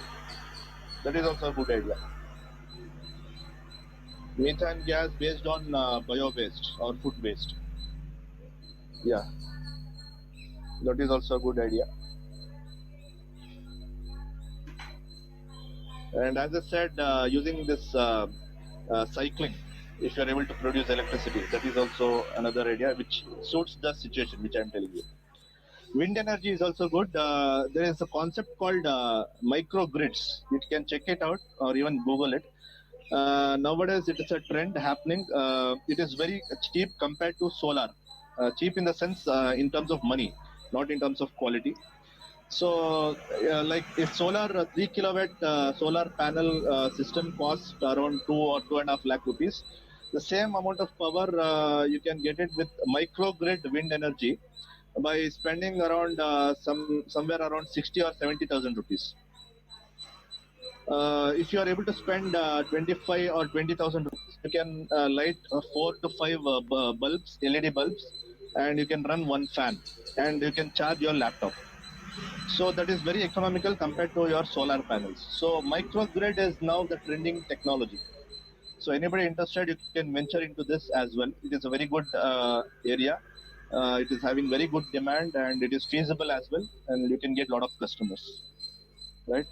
That is also a good idea. Methane gas based on bio waste or food waste. Yeah, that is also a good idea. And as I said, using this cycling, if you are able to produce electricity, that is also another idea which suits the situation which I am telling you. Wind energy is also good. There is a concept called microgrids. You can check it out or even Google it. Nowadays, it is a trend happening. It is very cheap compared to solar. Cheap in the sense in terms of money, not in terms of quality. So, like if solar 3 kilowatt solar panel system costs around 2 or 2.5 lakh rupees, the same amount of power you can get it with microgrid wind energy by spending around somewhere around 60 or 70,000 rupees. If you are able to spend 25 or 20,000 rupees, you can light 4 to 5 bulbs, LED bulbs, and you can run one fan, and you can charge your laptop. So that is very economical compared to your solar panels. So microgrid is now the trending technology. So anybody interested, you can venture into this as well. It is a very good area. It is having very good demand and it is feasible as well, and you can get a lot of customers, right?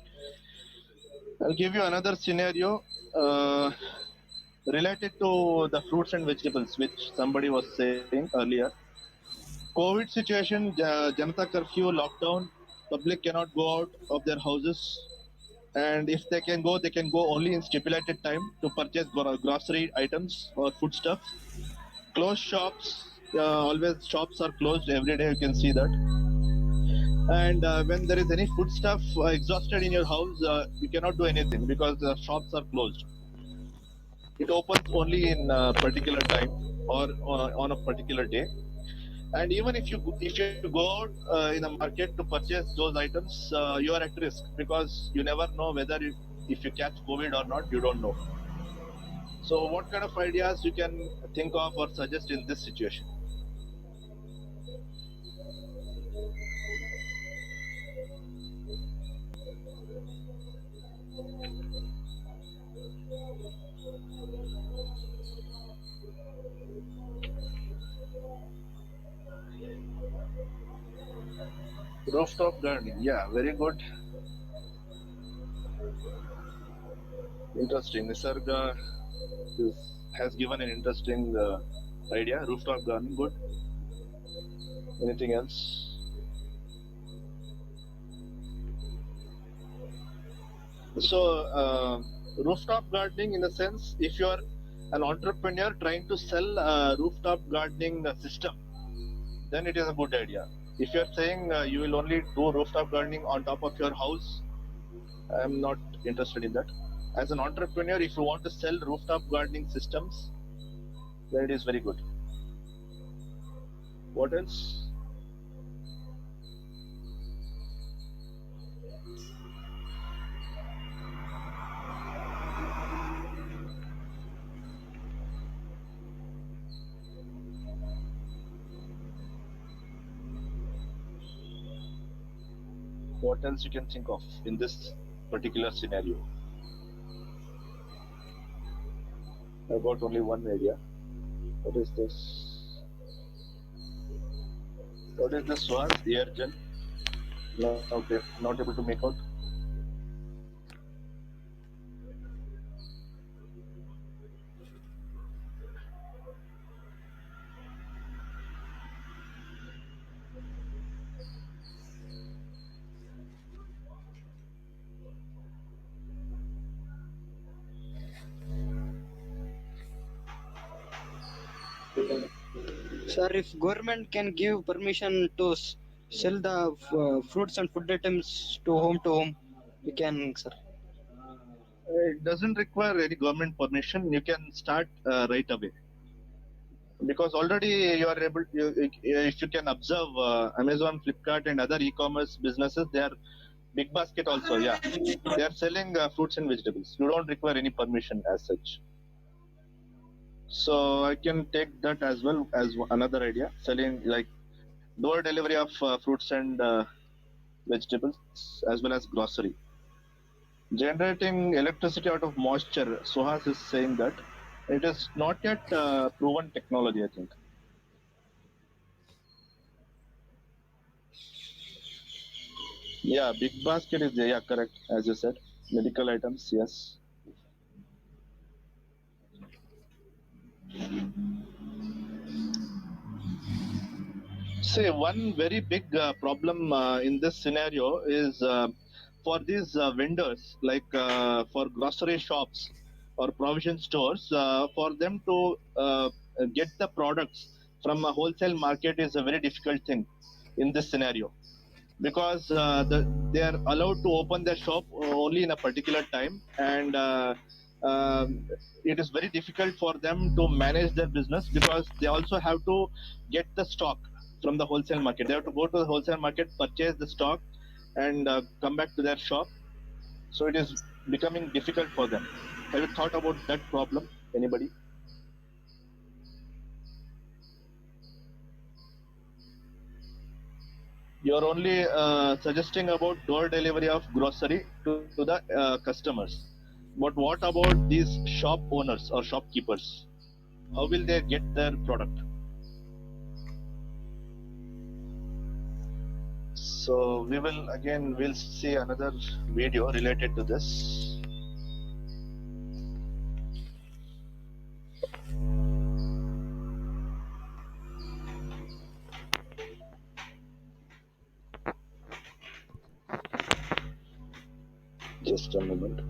I'll give you another scenario related to the fruits and vegetables, which somebody was saying earlier. COVID situation, Janata curfew, lockdown, public cannot go out of their houses, and if they can go only in stipulated time to purchase grocery items or foodstuffs. Closed shops, always shops are closed every day. You can see that. And when there is any foodstuff exhausted in your house, you cannot do anything because the shops are closed. It opens only in a particular time or on a particular day. And even if you go out in the market to purchase those items, you are at risk because you never know whether if you catch COVID or not. You don't know. So, what kind of ideas you can think of or suggest in this situation? Rooftop gardening, yeah, very good. Interesting. Nisarga has given an interesting idea. Rooftop gardening, good. Anything else? So, rooftop gardening, in the sense, if you are an entrepreneur trying to sell a rooftop gardening system, then it is a good idea. If you are saying you will only do rooftop gardening on top of your house, I am not interested in that. As an entrepreneur, if you want to sell rooftop gardening systems, then it is very good. What else? What else you can think of in this particular scenario? I've got only one idea. What is this? What is this one? Air gel. No, okay, not able to make out. Sir, if government can give permission to sell the fruits and food items to home, we can, sir. It doesn't require any government permission. You can start right away, because already you are able. If you can observe, Amazon, Flipkart, and other e-commerce businesses, they are Big Basket also. Yeah, they are selling fruits and vegetables. You don't require any permission as such. So I can take that as well as another idea, selling like door delivery of fruits and vegetables as well as grocery. Generating electricity out of moisture, Suhas is saying that it is not yet proven technology, I think. Yeah, Big Basket is there. Yeah, correct. As you said, medical items. Yes. See, one very big problem in this scenario is for these vendors, like for grocery shops or provision stores, for them to get the products from a wholesale market is a very difficult thing in this scenario, because they are allowed to open their shop only in a particular time, and it is very difficult for them to manage their business, because they also have to get the stock from the wholesale market. They have to go to the wholesale market, purchase the stock, and come back to their shop. So it is becoming difficult for them. Have you thought about that problem? Anybody? You're only suggesting about door delivery of grocery to the customers. But what about these shop owners or shopkeepers? How will they get their product? So we'll see another video related to this. Just a moment.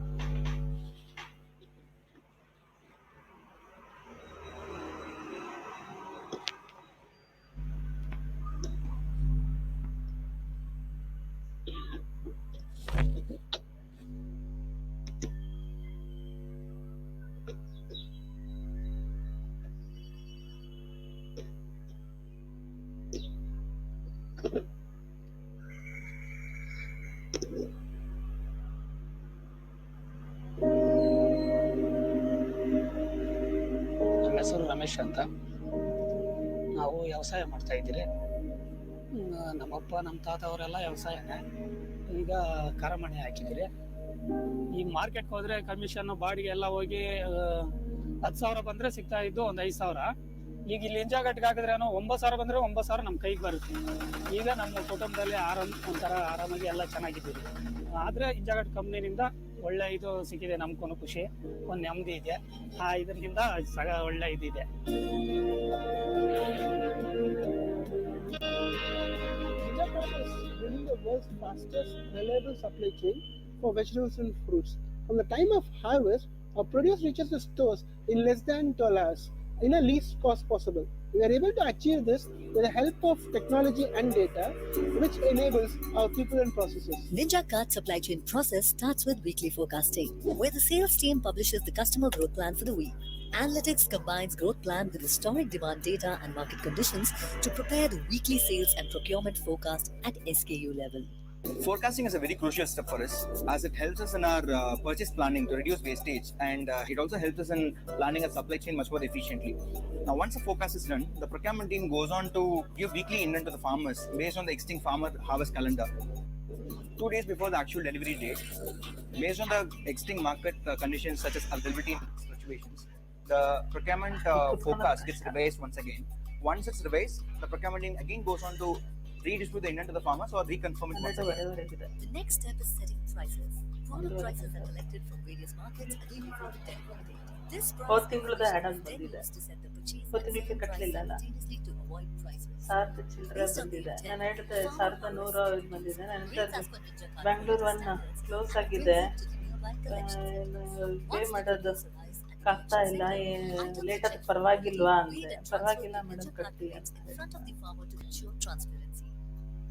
ನನ್ನ ಹೆಸರು ರಮೇಶ್ ಅಂತ. ನಾವು ವ್ಯವಸಾಯ ಮಾಡ್ತಾ ಇದ್ದೀರಿ. ನಮ್ಮಪ್ಪ ನಮ್ಮ ತಾತ ಅವರೆಲ್ಲ ವ್ಯವಸಾಯನೇ. ಈಗ ಕಾರಮಣಿ ಹಾಕಿದ್ದೀರಿ. ಈ ಮಾರ್ಕೆಟ್ಗೆ ಹೋದ್ರೆ ಕಮಿಷನ್ ಬಾಡಿಗೆ ಎಲ್ಲ ಹೋಗಿ 10,000 ಬಂದ್ರೆ ಸಿಗ್ತಾ ಇದ್ದು ಒಂದು 5,000. ಈಗ ಇಲ್ಲಿ ಇಂಜಾಗಟ್ಟಿಗೆ ಹಾಕಿದ್ರೇನೋ 9,000 ಬಂದ್ರೆ 9,000 ನಮ್ಮ ಕೈಗೆ ಬರುತ್ತೆ. ಈಗ ನಮ್ಮ ಕುಟುಂಬದಲ್ಲಿ ಒಂಥರ ಆರಾಮಾಗಿ ಎಲ್ಲ ಚೆನ್ನಾಗಿದ್ದೀವಿ. ಆದ್ರೆ ಇಂಜಾಗಟ್ ಕಂಪ್ನಿನಿಂದ ಒಳ್ಳೆ ಇದು ಸಿಕ್ಕಿದೆ, ನಮ್ಗೂ ಖುಷಿ, ಒಂದು ನೆಮ್ಮದಿ ಇದೆ. ಇದರಿಂದ ಒಳ್ಳೆ ಇದಿದೆ. Building the world's fastest reliable supply chain for vegetables and fruits. From the time of harvest, our produce reaches the stores in less than 12 hours in a least cost possible. We are able to achieve this with the help of technology and data, which enables our people and processes. Ninja Cart supply chain process starts with weekly forecasting, where the sales team publishes the customer growth plan for the week. Analytics combines growth plan with historic demand data and market conditions to prepare the weekly sales and procurement forecast at SKU level. Forecasting is a very crucial step for us, as it helps us in our purchase planning to reduce wastage, and it also helps us in planning our supply chain much more efficiently. Now, once the forecast is done, the procurement team goes on to give weekly intent to the farmers based on the existing farmer harvest calendar. 2 days before the actual delivery date, based on the existing market conditions such as availability fluctuations, the procurement forecast gets revised once again. Once it's revised, the procurement team again goes on to redistribute the intent to the farmers or reconfirm it once again. The next step is setting prices. Product prices are collected from various markets a day before the delivery date. This price information is then used to set the purchase and sale price simultaneously to avoid price risk. Based on the intent, farmer will rates as per Ninja Cart Bengaluru standards close are ಆಗಿದೆ. traced to the nearby collection. Pay Once the ಮಾಡೋದು delivery is arrives at ಆಗ್ತಾ ಇಲ್ಲ, late ಆದ್ರೆ ಪರವಾಗಿಲ್ವಾ ಅಂದೆ. ಪರವಾಗಿಲ್ಲ madam, ಕಟ್ಟಿ ಅಂತ in ಹೇಳಿ. front of the farmer to ensure transparency.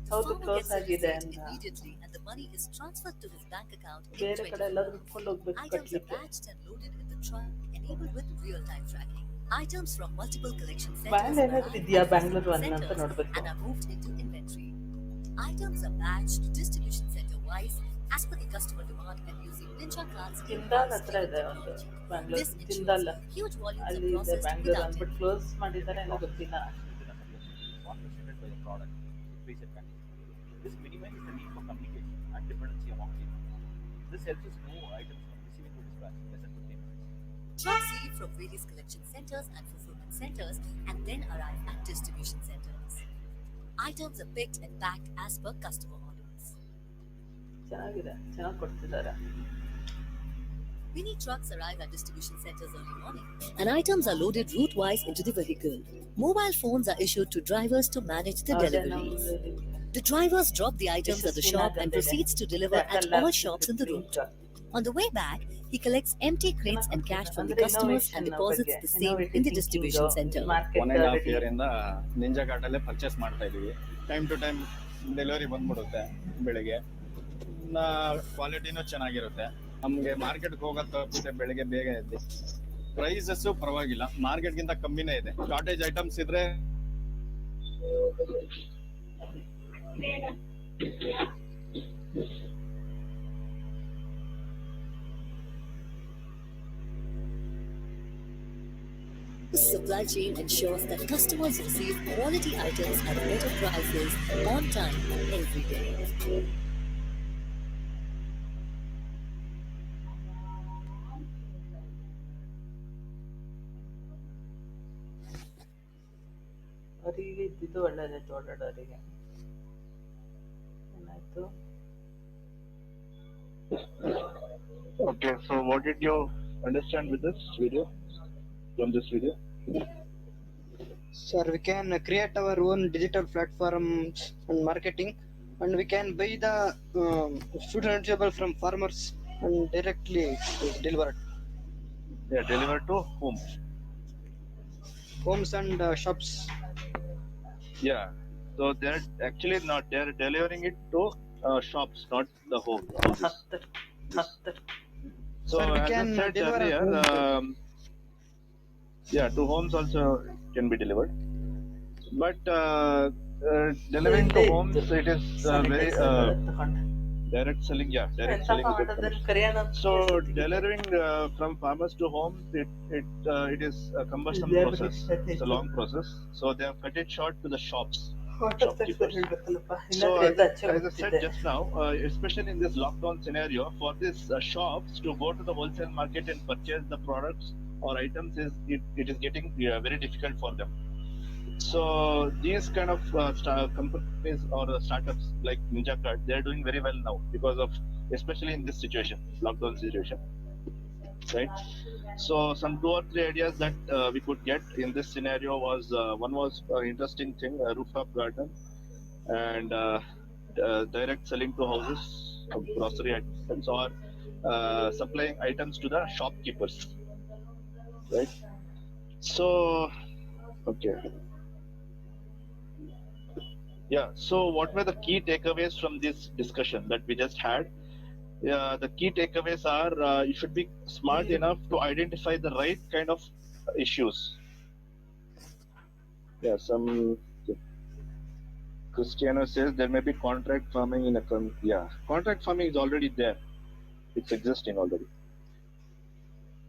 The ಹೌದು, farmer ಕ್ಲೋಸ್ gets the ಆಗಿದೆ receipt ಅಂತ. immediately and the money is transferred to his bank account in ಬೇರೆ ಕಡೆ 24 ಎಲ್ಲಾದ್ರೂ hours. ಇಟ್ಕೊಂಡು ಹೋಗ್ಬೇಕು Items are ಕಟ್ಲಿಕ್ಕೆ. batched and loaded in the truck, enabled with real-time tracking. Items from multiple collection band centers ಏನಾದ್ರು arrive ಇದೆಯಾ at Bangalore fulfillment one ಅಂತ centers ನೋಡ್ಬೇಕು. and are moved into inventory. Items are batched distribution center-wise as per the customer demand and using Ninja cards in Jindal ಹತ್ರ ಇದೆ ಒಂದು Bangalore. This ensures Jindal huge volumes are ಅಲ್ಲಿ ಇದೆ processed Bangalore without ಅಂದ್ಬಿಟ್ಟು delay. Close ಮಾಡಿದ್ದಾರೆ, ಏನೋ ಗೊತ್ತಿಲ್ಲ. One represented by the product, preset packaging. This minimizes the need for communication and dependency among teams. This helps us move items from receiving to dispatch in less than 15 minutes. Trucks leave from various collection centers and fulfillment centers and then arrive at distribution centers. Items are picked and packed as per customer orders. ಚೆನ್ನಾಗಿದೆ, ಚೆನ್ನಾಗಿ ಕೊಡ್ತಿದ್ದಾರೆ. Many trucks arrive at distribution centers early morning, and items are loaded route-wise into the vehicle. Mobile phones are issued to drivers to manage the deliveries. The drivers drop the items at the shop and proceeds to deliver at all shops in the route. On the way back, he collects empty crates and cash from the customers and deposits the same in the distribution center. 1.5 year ಇಂದ ninja cart ಅಲ್ಲೇ purchase ಮಾಡ್ತಾ ಇದೀವಿ. Time to time delivery ಬಂದ್ಬಿಡುತ್ತೆ ಬೆಳಿಗ್ಗೆ. ಕ್ವಾಲಿಟಿನೂ ಚೆನ್ನಾಗಿರುತ್ತೆ. ನಮಗೆ ಮಾರ್ಕೆಟ್ಗೆ ಹೋಗೋ ತಪ್ಪಿದೆ ಬೆಳಿಗ್ಗೆ ಬೇಗ ಎದ್ದು. ಪ್ರೈಸಸ್ ಪರವಾಗಿಲ್ಲ, ಮಾರ್ಕೆಟ್ಗಿಂತ ಕಮ್ಮಿನೇ ಇದೆ. ಶಾರ್ಟೇಜ್ ಐಟಮ್ಸ್ ಇದ್ರೆ This supply chain ensures that customers receive quality items at better prices on time every day. ಅವರಿಗೆ ಇದ್ದಿದ್ದು ಒಳ್ಳೆದಾಯ್ತು, ಓಡಾಡೋರಿಗೆ. ಏನಾಯ್ತು? Okay, so what did you understand with this video? From this video? Sir, we can create our own digital platforms and marketing, and we can buy the food and vegetable from farmers and directly deliver it. Yeah, delivered to whom? Homes and shops. Yeah, so they're actually not, they're delivering it to shops, not the home. So Sir, we as can I said deliver at earlier, home. yeah, to homes also can be delivered, but delivering to homes, it is very direct selling. Yeah, direct selling is good commission. So delivering from farmers to homes, it is a cumbersome process. It's a long process. So they have cut it short to the shopkeepers. So as I said just now, especially in this lockdown scenario, for these shops to go to the wholesale market and purchase the products or items it is getting very difficult for them. So these kind of companies or startups like Ninja Card, they are doing very well now because of, especially in this situation, lockdown situation, right? So some 2 or 3 ideas that we could get in this scenario was one was interesting thing, rooftop garden and direct selling to houses of grocery items or supplying items to the shopkeepers, right? So okay. Yeah, so what were the key takeaways from this discussion that we just had? The key takeaways are you should be smart enough to identify the right kind of issues. Yeah, some Cristiano says there may be contract farming in a yeah, contract farming is already there. It's existing already.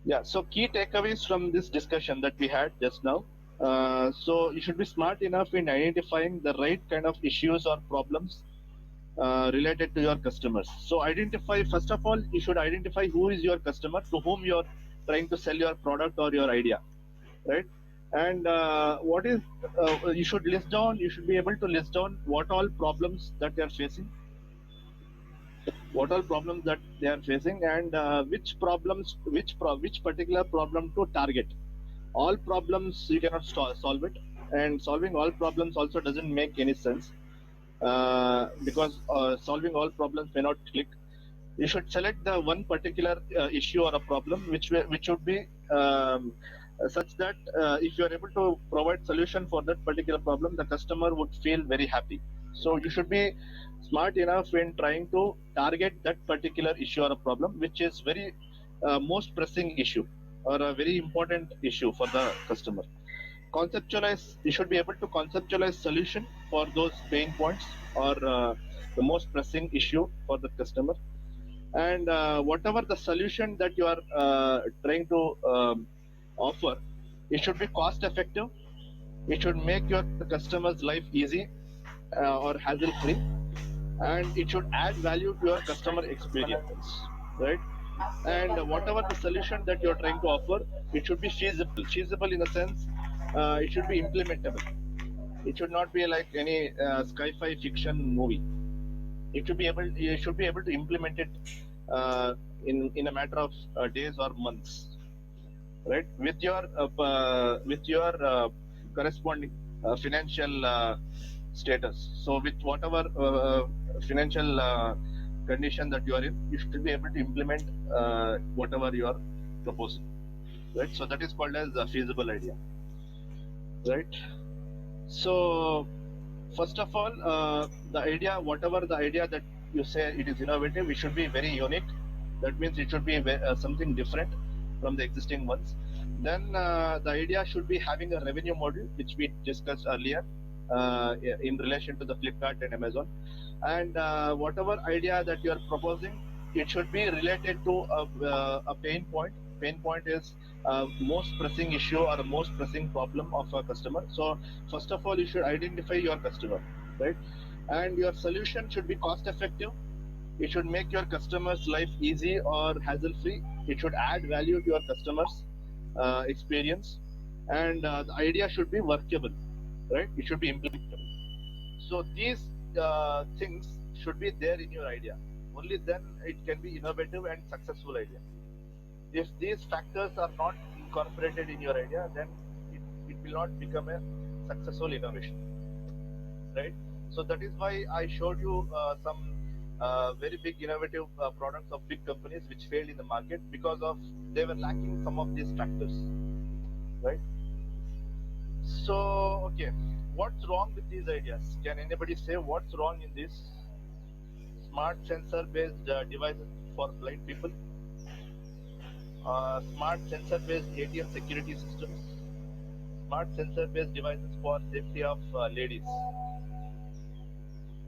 Yeah, so key takeaways from this discussion that we had just now. So you should be smart enough in identifying the right kind of issues or problems related to your customers. So identify, first of all, you should identify who is your customer, to whom you're trying to sell your product or your idea, right? And what is, you should list down, you should be able to list down what all problems that they are facing, and which problems, which particular problem to target. All problems you cannot solve it, and solving all problems also doesn't make any sense because solving all problems may not click. You should select the one particular issue or a problem which should be such that if you are able to provide solution for that particular problem, the customer would feel very happy. So you should be smart enough in trying to target that particular issue or a problem which is very most pressing issue or a very important issue for the customer. Conceptualize, you should be able to conceptualize solution for those pain points or the most pressing issue for the customer. And whatever the solution that you are trying to offer, it should be cost effective, it should make your customer's life easy or hassle free, and it should add value to your customer experience, right? And whatever the solution that you're trying to offer, it should be feasible in the sense it should be implementable. It should not be like any sci-fi fiction movie. You should be able to implement it in a matter of days or months, right? With your corresponding financial status. So with whatever financial condition that you are in, you should be able to implement whatever you are proposing, right? So that is called as a feasible idea, right? So first of all, the idea, whatever the idea that you say it is innovative, it should be very unique. That means it should be something different from the existing ones. Then the idea should be having a revenue model, which we discussed earlier in relation to the Flipkart and Amazon. And whatever idea that you are proposing, it should be related to a pain point. Pain point is most pressing issue or a most pressing problem of a customer. So first of all, you should identify your customer, right? And your solution should be cost effective. It should make your customer's life easy or hassle free. It should add value to your customer's experience, and the idea should be workable, right? It should be implementable. So these things should be there in your idea. Only then it can be innovative and successful idea. If these factors are not incorporated in your idea, then it will not become a successful innovation, right? So that is why I showed you some very big innovative products of big companies which failed in the market because of they were lacking some of these factors, right? So okay, what's wrong with these ideas? Can anybody say what's wrong in this? Smart sensor based devices for blind people, smart sensor based ATM security systems, smart sensor based devices for safety of ladies.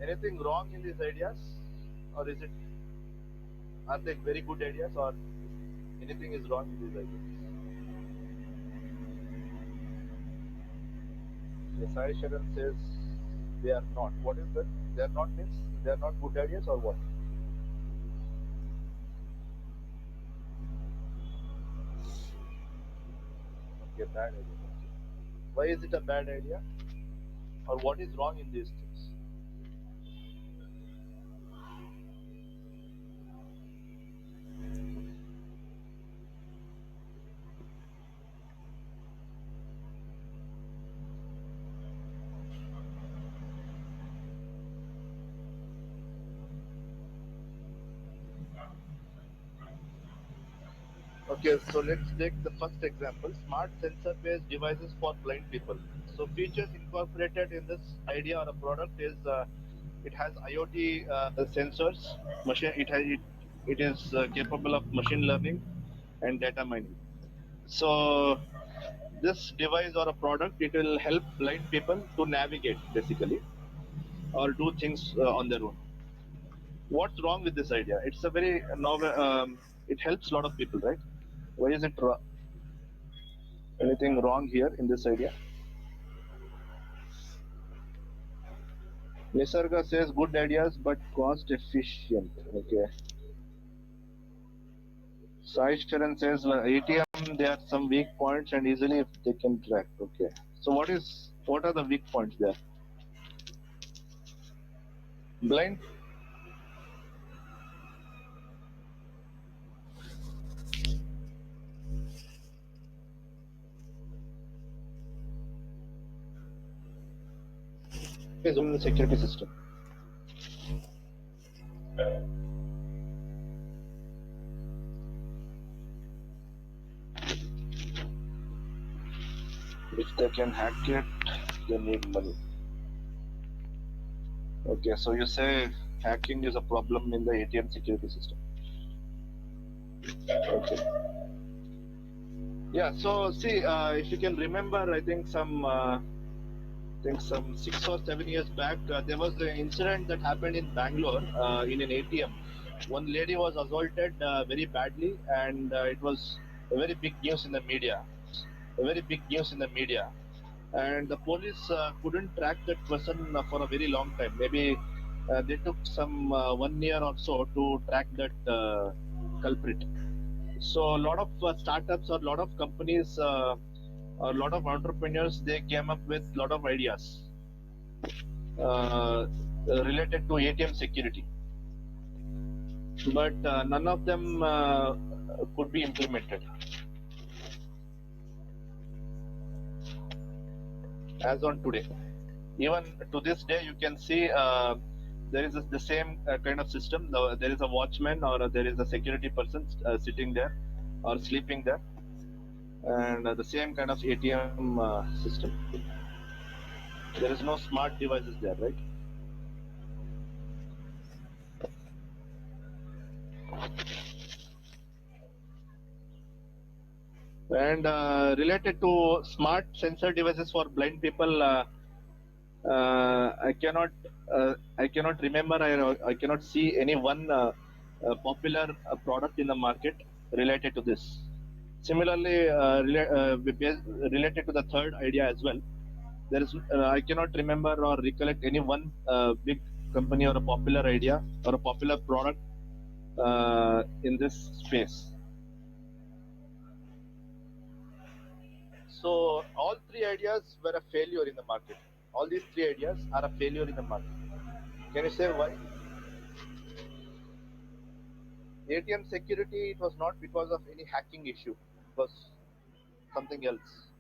Anything wrong in these ideas, or are they very good ideas, or anything is wrong in these ideas? Yes, Sai Sharan says they are not. What is that? They are not means they are not good ideas, or what? Okay, bad idea. Why is it a bad idea? Or what is wrong in these things? Okay, so let's take the first example, smart sensor-based devices for blind people. So features incorporated in this idea or a product is it has IoT sensors, it is capable of machine learning and data mining. So this device or a product, it will help blind people to navigate basically or do things on their own. What's wrong with this idea? It's a very novel, it helps a lot of people, right? Why is it wrong? Anything wrong here in this idea? Nisarga says good ideas but cost efficient. Okay. Sai Sharan says ATM there are some weak points and easily they can track. Okay. So what are the weak points there? Blind. Is on the security system. can hack it, they need money. Okay, so you say hacking is a problem in the ATM security system. Okay. Yeah, so see, if you can remember, I think some 6 or 7 years back, there was an incident that happened in Bangalore in an ATM. One lady was assaulted very badly, and it was a very big news in the media. And the police couldn't track that person for a very long time. Maybe they took some 1 year or so to track that culprit. So a lot of startups or a lot of companies or a lot of entrepreneurs, they came up with a lot of ideas related to ATM security, but none of them could be implemented. As on today, even to this day, you can see there is the same kind of system. There is a watchman or there is a security person sitting there or sleeping there, and the same kind of ATM system. There is no smart devices there, right? And related to smart sensor devices for blind people, I cannot remember. I cannot see any one popular product in the market related to this. Similarly, related to the third idea as well, there is I cannot remember or recollect any one big company or a popular idea or a popular product in this space. So all three ideas were a failure in the market. All these three ideas are a failure in the market. Can you say why? ATM security, it was not because of any hacking issue. It was something else.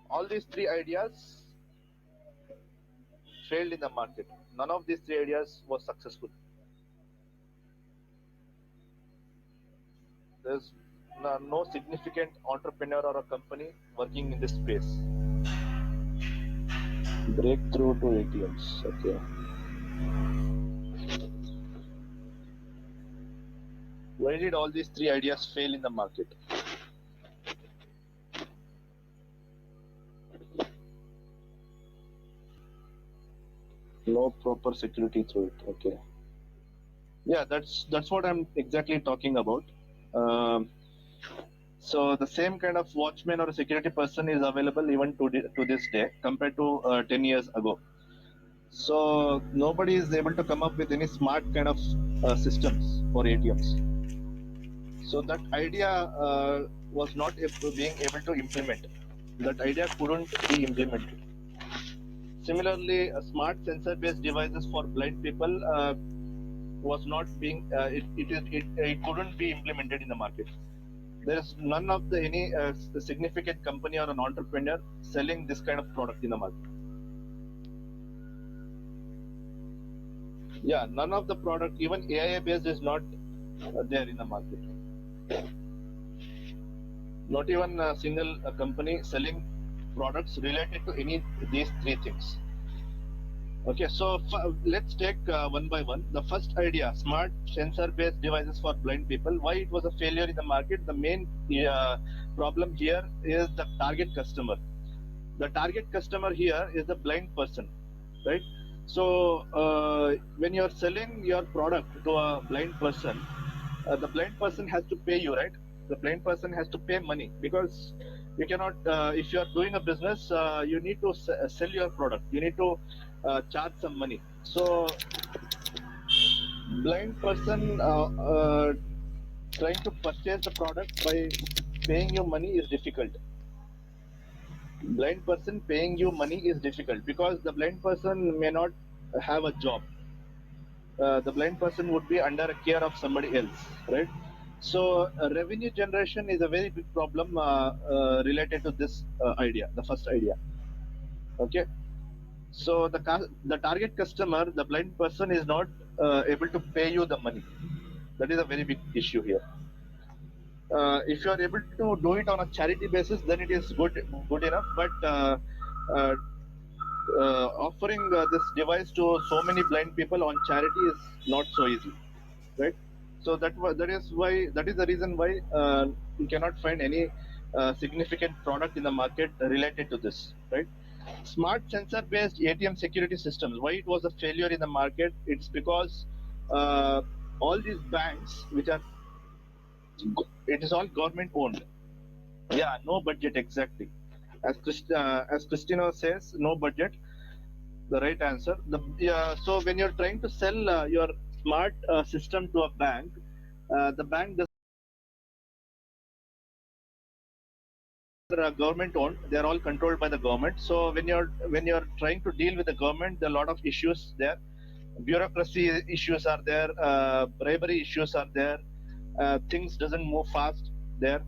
All these three ideas failed in the market. None of these three ideas was successful. There's no significant entrepreneur or a company working in this space. Breakthrough to ATMs. Okay. Why did all these three ideas fail in the market? No proper security through it. Okay. Yeah, that's what I'm exactly talking about. So the same kind of watchman or a security person is available even to this day compared to 10 years ago. So nobody is able to come up with any smart kind of systems for ATMs. So that idea was not being able to implement. That idea couldn't be implemented. Similarly, smart sensor-based devices for blind people was not being. It couldn't be implemented in the market. There is none of any significant company or an entrepreneur selling this kind of product in the market. Yeah, none of the product, even AIA based, is not there in the market. Not even a single company selling products related to any of these three things. Okay, so let's take one by one. The first idea, smart sensor-based devices for blind people. Why it was a failure in the market? The main problem here is the target customer. The target customer here is the blind person, right? So when you're selling your product to a blind person, the blind person has to pay you, right? The blind person has to pay money because you cannot, if you are doing a business, you need to sell your product. You need to charge some money. So blind person trying to purchase the product by paying you money is difficult. Blind person paying you money is difficult because the blind person may not have a job. The blind person would be under a care of somebody else, right? So revenue generation is a very big problem related to this idea, the first idea. Okay. So the target customer, the blind person, is not able to pay you the money. That is a very big issue here. If you are able to do it on a charity basis, then it is good enough. But uh, offering this device to so many blind people on charity is not so easy, right? So that is the reason why you cannot find any significant product in the market related to this, right? Smart sensor based ATM security systems, why it was a failure in the market? It's because all these banks which are, it is all government owned. Yeah, no budget, exactly. As Christina says, no budget, the right answer. So when you're trying to sell your smart system to a bank, the bank does government owned. They're all controlled by the government. So when you're trying to deal with the government, there are a lot of issues there. Bureaucracy issues are there. Bribery issues are there. Things doesn't move fast there.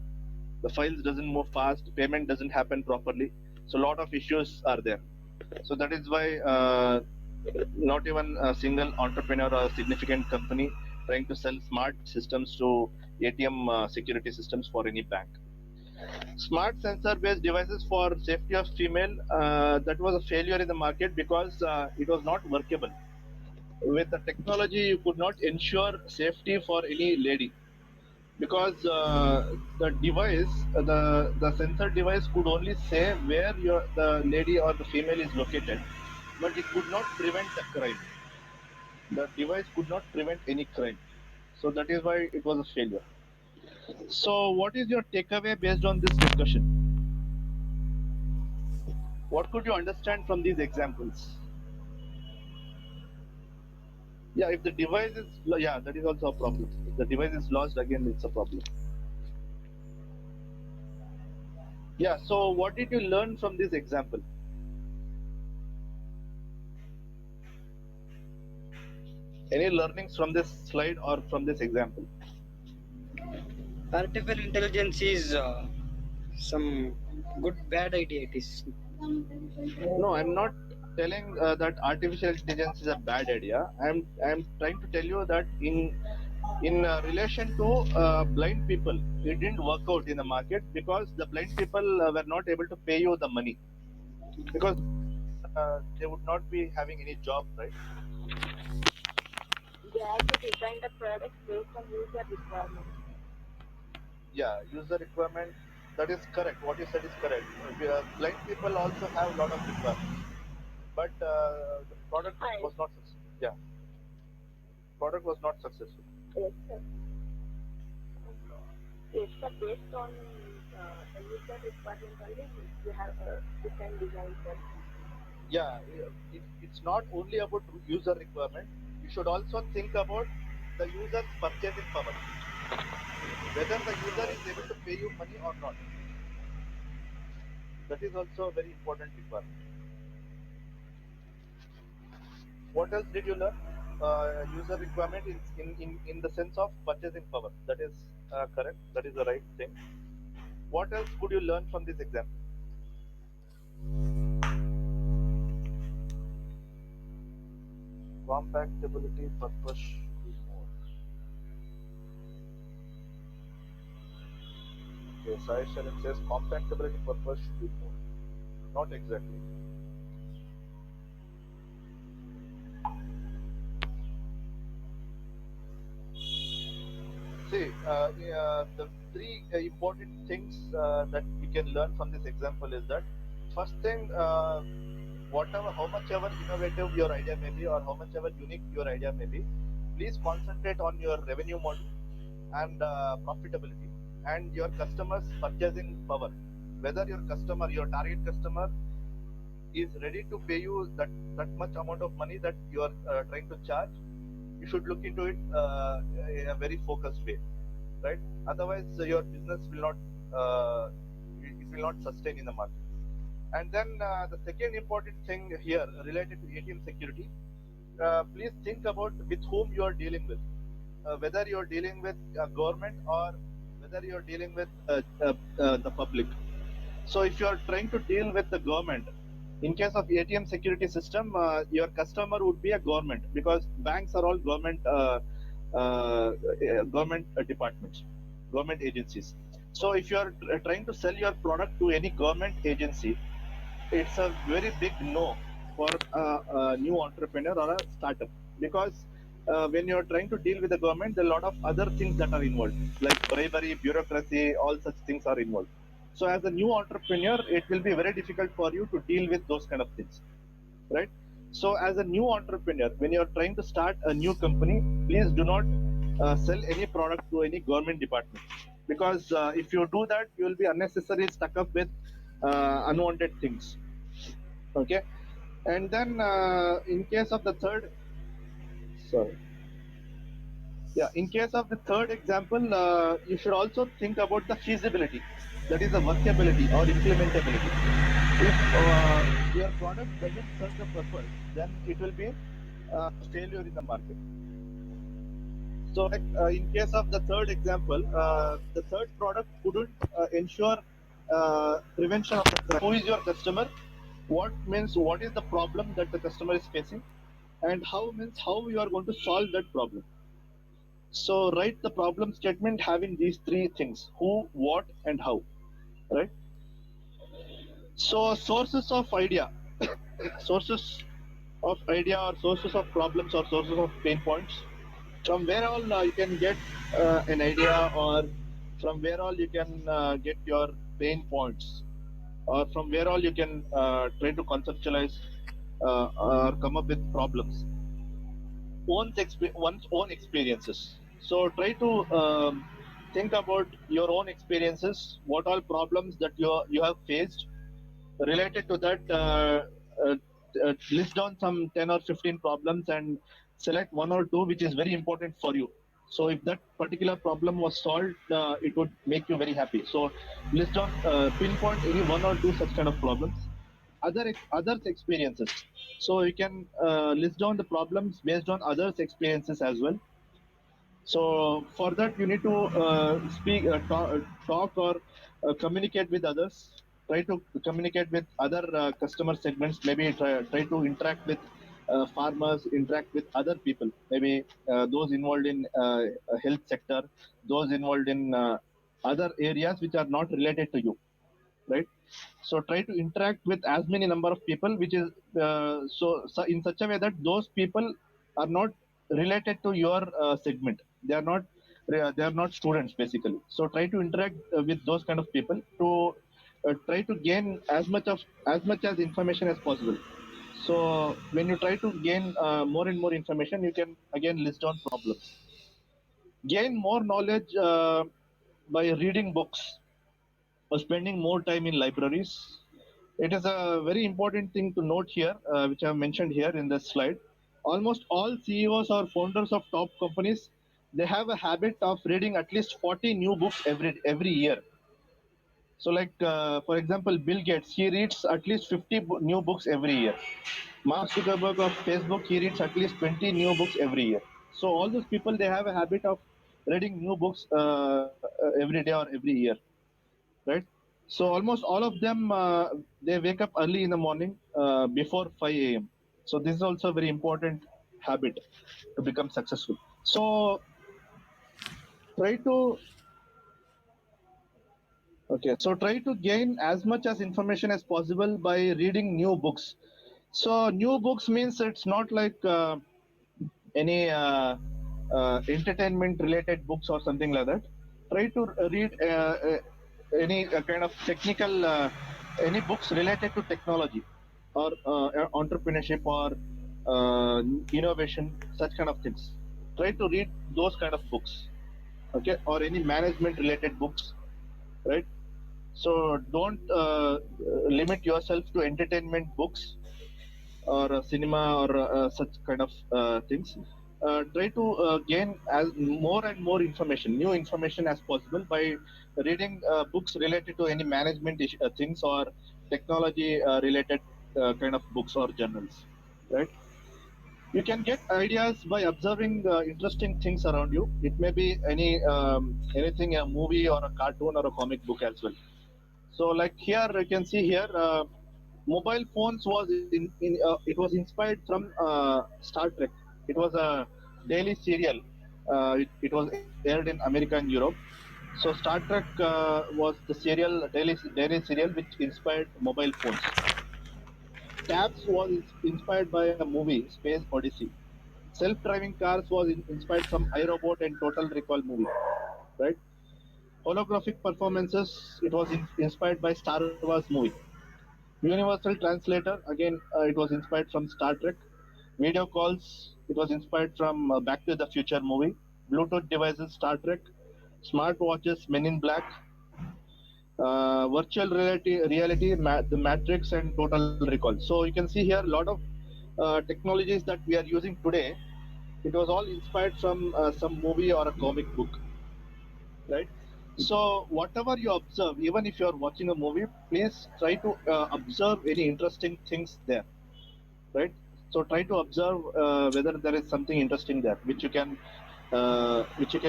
The files doesn't move fast. Payment doesn't happen properly. So a lot of issues are there. So that is why not even a single entrepreneur or a significant company trying to sell smart systems to ATM security systems for any bank. Smart sensor based devices for safety of female, that was a failure in the market because it was not workable. With the technology, you could not ensure safety for any lady because the device, the sensor device could only say where the lady or the female is located, but it could not prevent the crime. The device could not prevent any crime, so that is why it was a failure. So, what is your takeaway based on this discussion? What could you understand from these examples? Yeah, if the device is, yeah, that is also a problem. If the device is lost, again, it's a problem. Yeah, so what did you learn from this example? Any learnings from this slide or from this example? Artificial intelligence is some good bad idea. It is. No, I'm not telling that artificial intelligence is a bad idea. I'm trying to tell you that in relation to blind people, it didn't work out in the market because the blind people were not able to pay you the money because they would not be having any job, right? They have to design the product based on user requirements. Yeah, user requirement. That is correct. What you said is correct. Blind people also have a lot of requirements, but the product was not successful. Yeah, product was not successful. Yes, sir. Yes, sir. Based on the user requirement only, you have different design, sir. Yeah, it's not only about user requirement. You should also think about the user's purchasing power. Whether the user is able to pay you money or not. That is also a very important requirement. What else did you learn? User requirement in the sense of purchasing power. That is correct. That is the right thing. What else could you learn from this example? Compactability purpose should be more. Okay, Sai Sharan says compactability purpose should be more. Not exactly. See, the three important things that we can learn from this example is that first thing, how much ever innovative your idea may be or how much ever unique your idea may be, please concentrate on your revenue model and profitability and your customers' purchasing power. Whether your target customer is ready to pay you that much amount of money that you are trying to charge, you should look into it in a very focused way, right? Otherwise, your business will not sustain in the market. And then the second important thing here related to ATM security, please think about with whom you are dealing with, whether you are dealing with government or whether you are dealing with the public. So if you are trying to deal with the government, in case of ATM security system, your customer would be a government because banks are all government departments. government agencies. So if you are trying to sell your product to any government agency, it's a very big no for a new entrepreneur or a startup, because when you're trying to deal with the government, there are a lot of other things that are involved, like bribery, bureaucracy, all such things are involved. So as a new entrepreneur, it will be very difficult for you to deal with those kind of things, right? So as a new entrepreneur, when you're trying to start a new company, please do not sell any product to any government department, because if you do that, you will be unnecessarily stuck up with unwanted things. Okay, and then in case of the third, sorry, yeah, in case of the third example, you should also think about the feasibility, that is the workability or implementability. If your product doesn't serve the purpose, then it will be failure in the market. So, like in case of the third example, the third product couldn't ensure prevention of the crime. Who is your customer? What is the problem that the customer is facing, and how you are going to solve that problem. So write the problem statement having these three things: who, what, and how. Right. So sources of idea, sources of idea, or sources of problems, or sources of pain points. From where all you can get an idea, or from where all you can get your pain points, or from where all you can try to conceptualize or come up with problems. One's own experiences. So try to think about your own experiences, what all problems that you have faced. Related to that, list down some 10 or 15 problems and select one or two which is very important for you. So if that particular problem was solved, it would make you very happy. So list down, pinpoint any one or two such kind of problems. Others experiences. So you can list down the problems based on others experiences as well. So for that, you need to talk or communicate with others. Try to communicate with other customer segments. Maybe try to interact with farmers, interact with other people. Maybe those involved in health sector, those involved in other areas which are not related to you, right? So try to interact with as many number of people, which is so in such a way that those people are not related to your segment. They are not students basically. So try to interact with those kind of people to try to gain as much as information as possible. So when you try to gain more and more information, you can again list down problems. Gain more knowledge by reading books or spending more time in libraries. It is a very important thing to note here, which I have mentioned here in this slide. Almost all CEOs or founders of top companies, they have a habit of reading at least 40 new books every year. So, like for example, Bill Gates, he reads at least 50 new books every year. Mark Zuckerberg of Facebook, he reads at least 20 new books every year. So all those people, they have a habit of reading new books every day or every year, right? So almost all of them, they wake up early in the morning before 5 a.m. So this is also a very important habit to become successful. So try to try to gain as much as information as possible by reading new books. So new books means it's not like any entertainment related books or something like that. Try to read any kind of technical any books related to technology or entrepreneurship or innovation, such kind of things. Try to read those kind of books, okay, or any management related books, right? So don't limit yourself to entertainment books or cinema or such kind of things. Try to gain as more and more information, new information as possible by reading books related to any management things or technology related kind of books or journals, right? You can get ideas by observing interesting things around you. It may be anything, a movie or a cartoon or a comic book as well. So like here you can see here, mobile phones was it was inspired from Star Trek. It was a daily serial. It was aired in America and Europe. So Star Trek was the daily serial which inspired mobile phones. Tabs was inspired by a movie, Space Odyssey. Self-driving cars was inspired from iRobot and Total Recall movie, right? Holographic performances, it was inspired by Star Wars movie. Universal Translator, again, it was inspired from Star Trek. Video calls, it was inspired from Back to the Future movie. Bluetooth devices, Star Trek. Smartwatches, Men in Black. Virtual reality, the Matrix, and Total Recall. So you can see here a lot of technologies that we are using today. It was all inspired from some movie or a comic book, right? So whatever you observe, even if you are watching a movie, please try to observe any interesting things there, right? So try to observe whether there is something interesting there which you can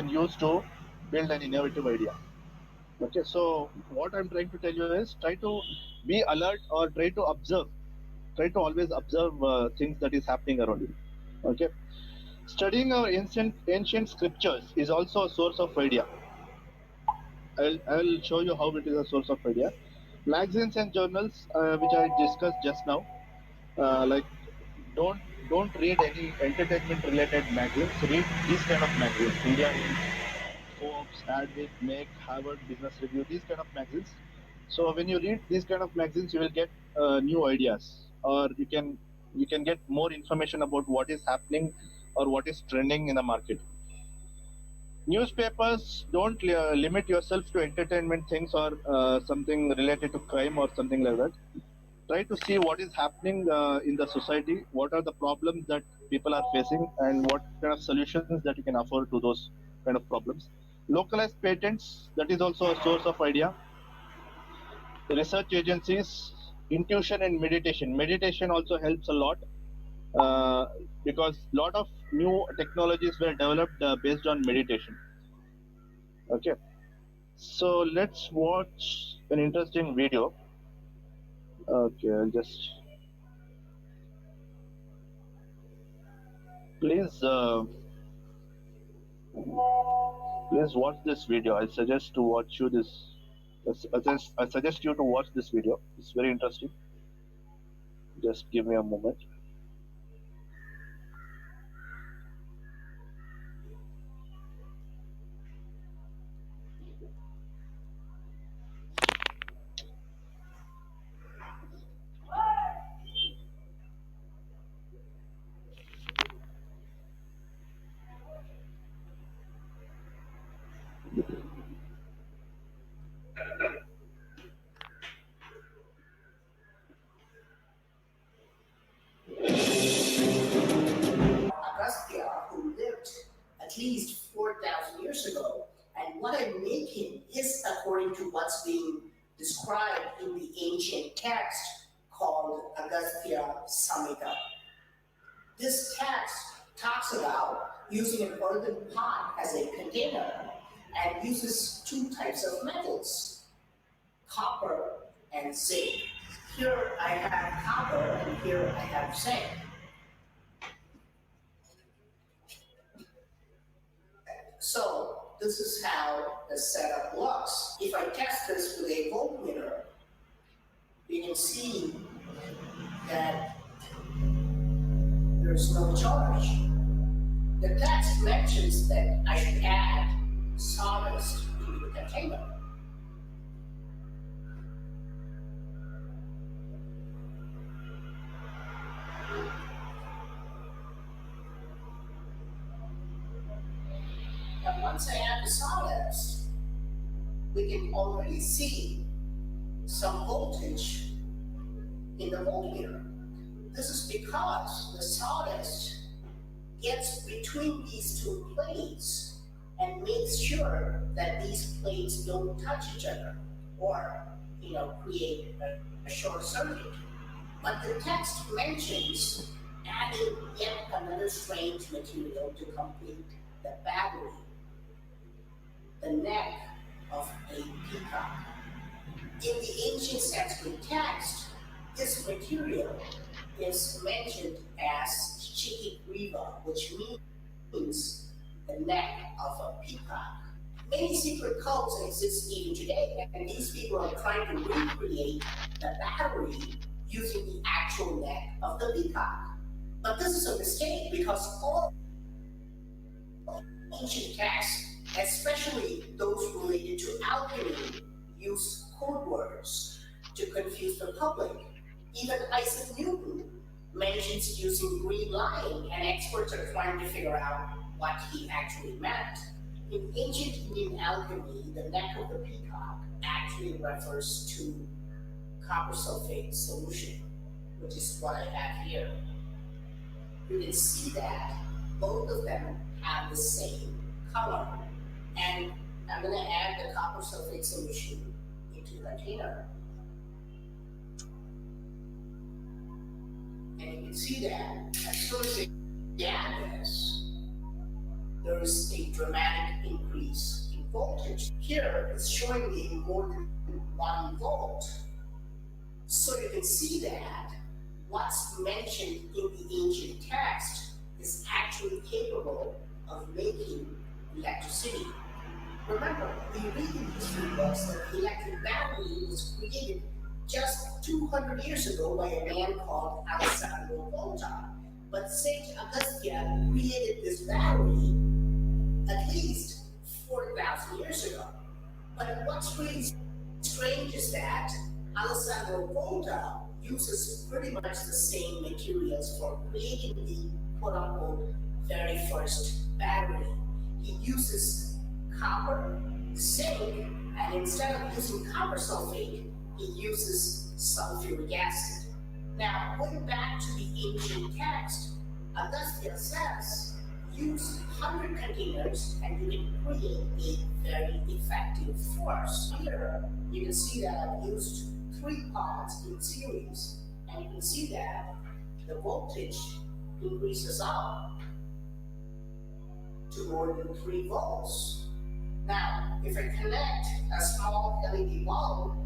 use to build an innovative idea. Okay, so what I'm trying to tell you is try to be alert or try to observe. Try to always observe things that is happening around you. Okay, studying our ancient scriptures is also a source of idea. I'll show you how it is a source of idea. Magazines and journals, which I discussed just now, like don't don't read any entertainment related magazines. Read these kind of magazines: India Ink, Forbes, Adweek, Make, Harvard Business Review. These kind of magazines. So when you read these kind of magazines, you will get new ideas, or you can get more information about what is happening or what is trending in the market. Newspapers, don't limit yourself to entertainment things or something related to crime or something like that. Try to see what is happening in the society, what are the problems that people are facing, and what kind of solutions that you can offer to those kind of problems. Localized patents, that is also a source of idea. Research agencies, intuition and meditation. Meditation also helps a lot because a lot of new technologies were developed based on meditation. Okay, so let's watch an interesting video. Okay, I'll just please please watch this video. I suggest to watch you this. I suggest you to watch this video. It's very interesting. Just give me a moment. Agastya, who lived at least 4,000 years ago. And what I'm making is according to what's being described in the ancient text called Agastya Samhita. This text talks about using an earthen pot as a container and uses two types of metals, copper and zinc. Here I have copper and here I have zinc. So this is how the setup looks. If I test this with a voltmeter, you can see that there's no charge. The text mentions that I should add sawdust into the container. And once I add the sawdust, we can already see some voltage in the voltmeter. This is because the sawdust gets between these two plates and makes sure that these plates don't touch each other or, create a short circuit. But the text mentions adding yet another strange material to complete the battery, the neck of a peacock. In the ancient Sanskrit text, this material is mentioned as Chikigriva, which means the neck of a peacock. Many secret cults exist even today, and these people are trying to recreate the battery using the actual neck of the peacock. But this is a mistake because all ancient texts, especially those related to alchemy, use code words to confuse the public. Even Isaac Newton mentions using green light, and experts are trying to figure out what he actually meant. In ancient Indian alchemy, the neck of the peacock actually refers to copper sulfate solution, which is what I have here. You can see that both of them have the same color. And I'm going to add the copper sulfate solution into the container. And you can see that as soon as I add this, there is a dramatic increase in voltage. Here it's showing me more than 1 volt. So you can see that what's mentioned in the ancient text is actually capable of making electricity. Remember, we read in history books that the electric battery was created just 200 years ago by a man called Alessandro Volta. But Saint Augustine created this battery at least 4,000 years ago. But what's really strange is that Alessandro Volta uses pretty much the same materials for creating the quote-unquote very first battery. He uses copper, zinc, and instead of using copper sulfate, he uses sulfuric acid. Now, going back to the ancient text, Augustine says, use 100 containers and you can create a very effective force. Here, you can see that I've used 3 pods in series, and you can see that the voltage increases up to more than 3 volts. Now, if I connect a small LED bulb,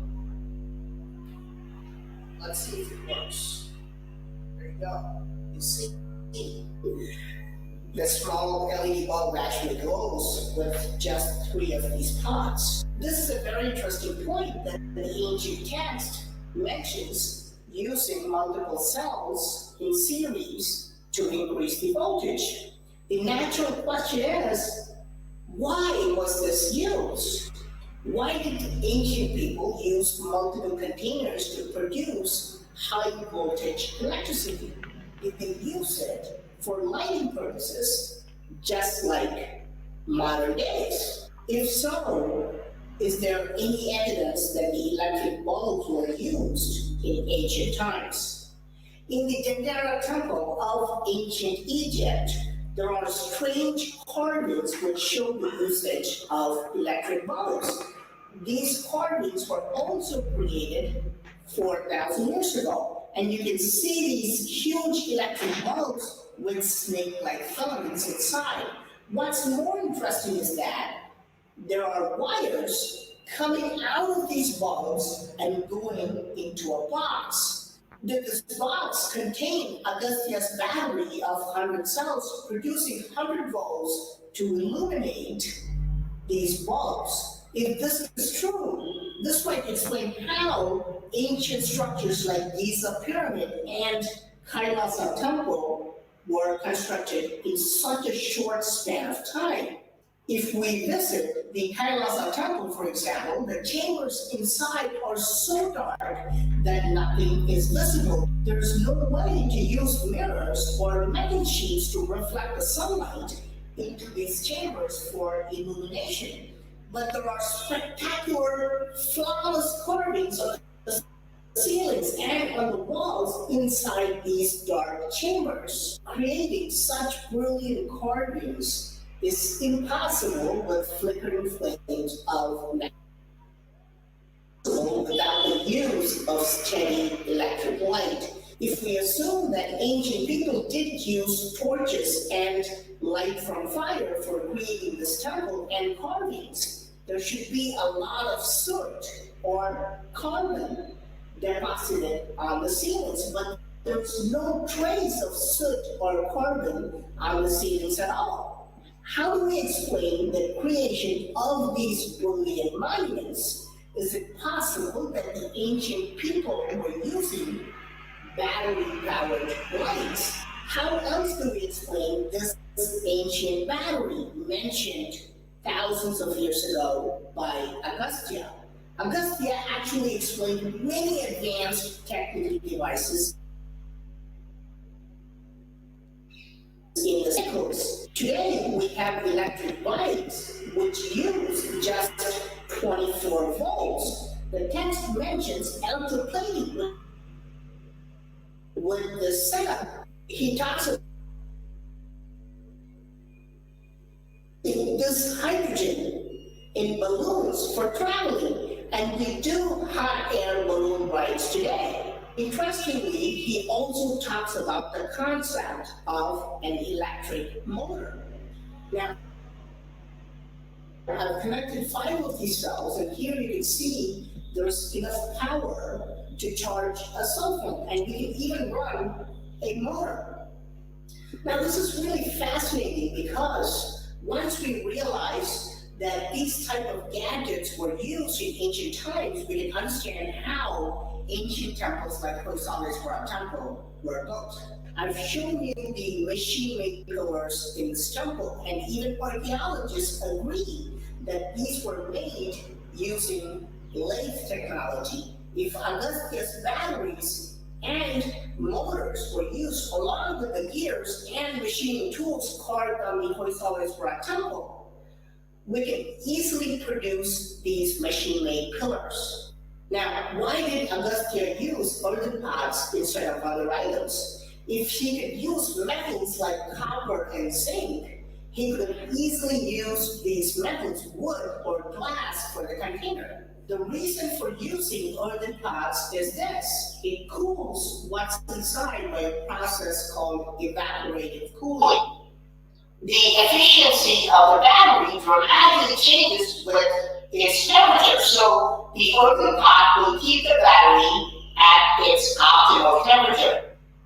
let's see if it works. There you go. You see, the small LED bulb actually glows with just 3 of these pods. This is a very interesting point that the ancient text mentions using multiple cells in series to increase the voltage. The natural question is, why was this used? Why did ancient people use multiple containers to produce high voltage electricity? Did they use it for lighting purposes, just like modern days? If so, is there any evidence that the electric bulbs were used in ancient times? In the Dendera temple of ancient Egypt, there are strange carvings which show the usage of electric bulbs. These carvings were also created 4,000 years ago, and you can see these huge electric bulbs with snake-like filaments inside. What's more interesting is that there are wires coming out of these bulbs and going into a box. This box contained Augustine's battery of 100 cells, producing 100 volts to illuminate these bulbs. If this is true, this might explain how ancient structures like Giza Pyramid and Kailasa Temple were constructed in such a short span of time. If we visit the Kailasa Temple, for example, the chambers inside are so dark that nothing is visible. There's no way to use mirrors or metal sheets to reflect the sunlight into these chambers for illumination. But there are spectacular, flawless carvings on the ceilings and on the walls inside these dark chambers. Creating such brilliant carvings is impossible with flickering flames of metal without the use of steady electric light. If we assume that ancient people did use torches and light from fire for creating this temple and carvings, there should be a lot of soot or carbon deposited on the ceilings, but there's no trace of soot or carbon on the ceilings at all. How do we explain the creation of these brilliant monuments? Is it possible that the ancient people were using battery-powered lights? How else do we explain this ancient battery mentioned thousands of years ago by Augustia? Augustia actually explained many advanced technical devices in the cycles. Today we have electric bikes which use just 24 volts. The text mentions electroplating with the setup. He talks about this hydrogen in balloons for traveling, and we do hot air balloon rides today. Interestingly, he also talks about the concept of an electric motor. Now, I've connected 5 of these cells, and here you can see there's enough power to charge a cell phone, and we can even run a motor. Now, this is really fascinating because once we realize that these type of gadgets were used in ancient times, we can understand how ancient temples like Hoysala Temple were built. I've shown you the machine-made pillars in this temple, and even archaeologists agree that these were made using lathe technology. If Augustia's batteries and motors were used along with the gears and machining tools carved on the Hoysala Temple, we can easily produce these machine-made pillars. Now, why did Augustia use earthen pots instead of other items? If he could use metals like copper and zinc, he could easily use these metals, wood or glass, for the container. The reason for using earthen pots is this: it cools what's inside by a process called evaporative cooling. The efficiency of the battery dramatically changes with its temperature, so the earthen pot will keep the battery at its optimal temperature.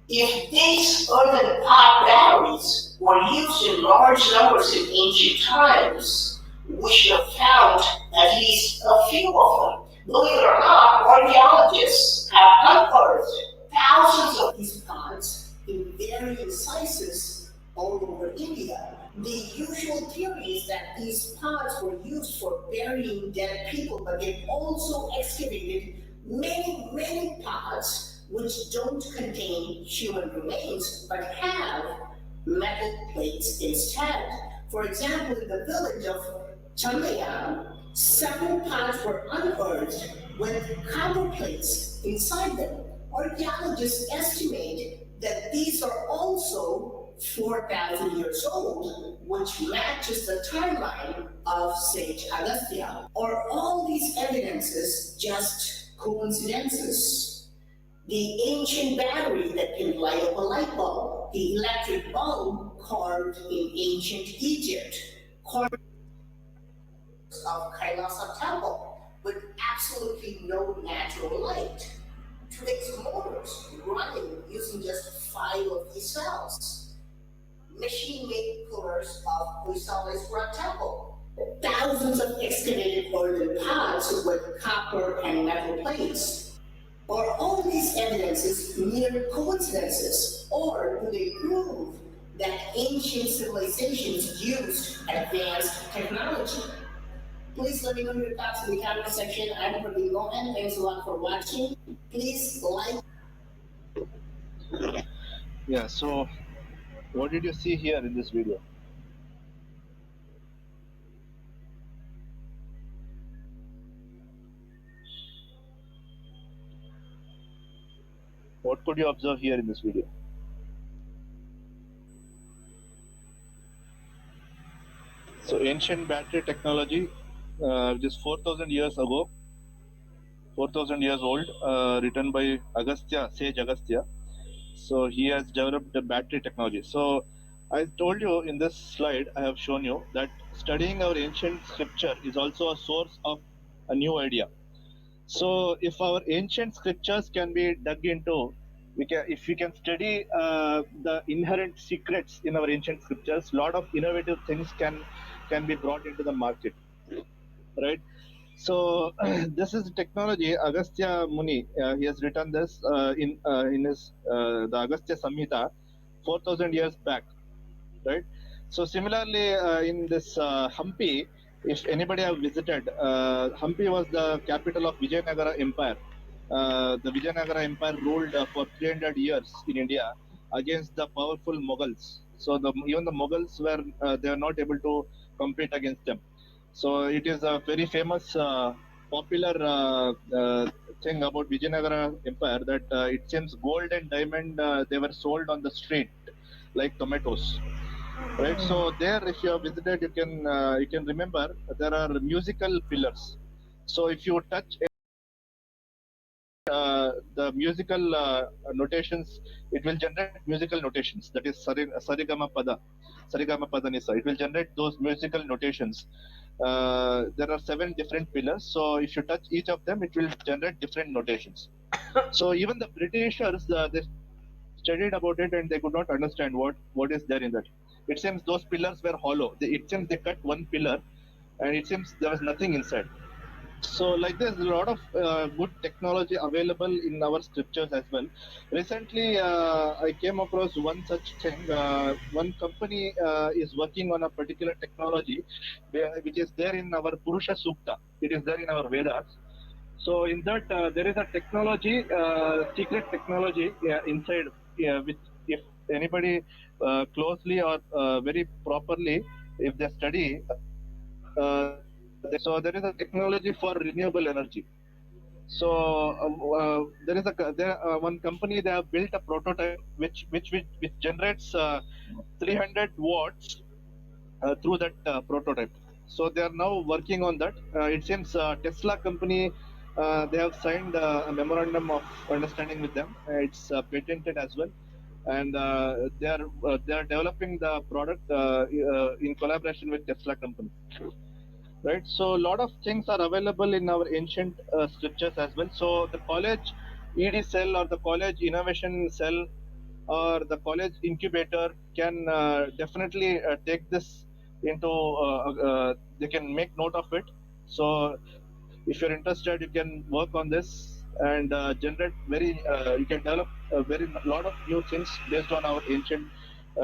If these earthen pot batteries were used in large numbers in ancient times, we should have found at least a few of them. Believe it or not, archaeologists have unearthed thousands of these pots in varying sizes all over India. The usual theory is that these pots were used for burying dead people, but they've also excavated many pots which don't contain human remains, but have metal plates instead. For example, in the village of Chandaya, 7 pots were unearthed with copper plates inside them. Archaeologists estimate that these are also 4,000 years old, which matches the timeline of Sage Augustia. Are all these evidences just coincidences? The ancient battery that can light up a light bulb, the electric bulb carved in ancient Egypt, carved of Kailasa Temple with absolutely no natural light. Today's motors running using just 5 of these cells. Machine-made pillars of Hoysala Temple. Thousands of excavated earthen pots with copper and metal plates. Are all these evidences mere coincidences, or do they prove that ancient civilizations used advanced technology? Please let me know your thoughts in the comment section. I'm Praveen Mohan. Thanks a lot for watching. Please like. Yeah, so what did you see here in this video? What could you observe here in this video? So ancient battery technology, just 4,000 years ago, 4,000 years old, written by Agastya, Sage Agastya. So he has developed the battery technology. So I told you in this slide, I have shown you that studying our ancient scripture is also a source of a new idea. So if our ancient scriptures can be dug into, if we can study the inherent secrets in our ancient scriptures, lot of innovative things can be brought into the market, right? So this is technology. Agastya Muni, he has written this in his the Agastya Samhita 4000 years back, right? So similarly, in this Hampi, if anybody have visited, Hampi was the capital of Vijayanagara Empire. The Vijayanagara Empire ruled for 300 years in India against the powerful Mughals. So even the Mughals were they were not able to compete against them. So it is a very famous, popular thing about Vijayanagara Empire that it seems gold and diamond they were sold on the street like tomatoes. Right, so there, if you have visited, you can remember there are musical pillars. So if you touch the musical notations, it will generate musical notations. That is Sarigama Pada, Sarigama Padanisa. It will generate those musical notations. There are 7 different pillars. So if you touch each of them, it will generate different notations. So even the Britishers, they studied about it and they could not understand what is there in that. It seems those pillars were hollow. It seems they cut one pillar and it seems there was nothing inside. So like there's a lot of good technology available in our scriptures as well. Recently, I came across one such thing. One company is working on a particular technology which is there in our Purusha Sukta. It is there in our Vedas. So in that there is a technology, secret technology inside, which if anybody closely or very properly, if they study, so there is a technology for renewable energy. So there is one company, they have built a prototype which generates 300 watts through that prototype. So they are now working on that. It seems Tesla company, they have signed a memorandum of understanding with them. It's patented as well, and they are developing the product in collaboration with Tesla company. Right, so a lot of things are available in our ancient scriptures as well. So the college ED cell or the college innovation cell or the college incubator can definitely take this into, they can make note of it. So if you're interested, you can work on this and generate you can develop a very lot of new things based on our ancient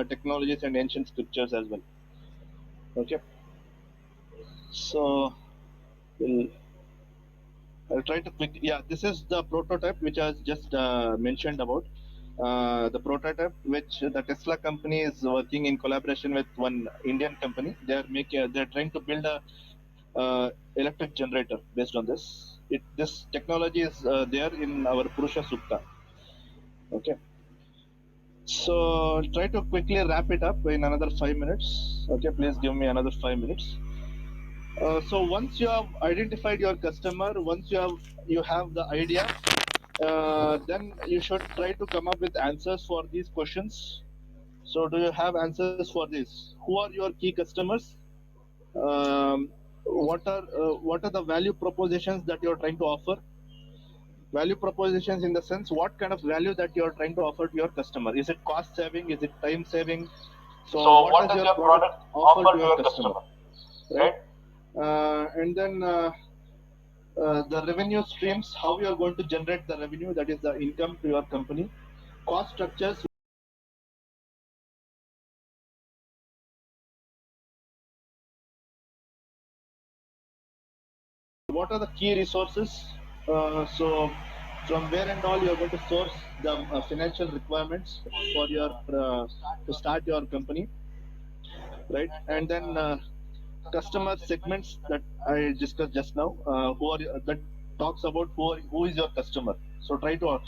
technologies and ancient scriptures as well. Okay. So I'll try to quick. Yeah, this is the prototype which I was just mentioned about. The prototype which the Tesla company is working in collaboration with one Indian company. They're trying to build a electric generator based on this. This technology is there in our Purusha Sukta. Okay. So I'll try to quickly wrap it up in another 5 minutes. Okay, please give me another 5 minutes. So once you have identified your customer, once you have the idea, then you should try to come up with answers for these questions. So do you have answers for this? Who are your key customers? What are the value propositions that you're trying to offer? Value propositions in the sense, what kind of value that you're trying to offer to your customer? Is it cost saving? Is it time saving? So what does your product offer to your customer? Right? And then the revenue streams, how you are going to generate the revenue, that is the income to your company. Cost structures, what are the key resources? So from where and all you are going to source the financial requirements for your to start your company, right? And then customer segments that I discussed just now, that talks about who is your customer. So try to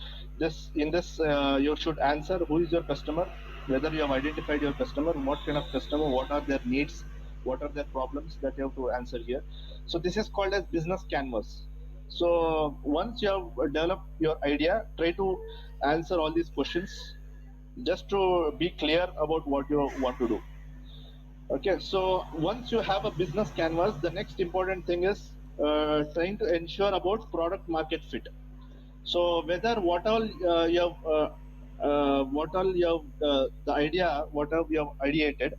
in this you should answer who is your customer, whether you have identified your customer, what kind of customer, what are their needs, what are their problems that you have to answer here. So this is called as business canvas. So once you have developed your idea, try to answer all these questions just to be clear about what you want to do. Okay, so once you have a business canvas, the next important thing is trying to ensure about product market fit. So whether what all you have what all you have, the idea, what have you have ideated,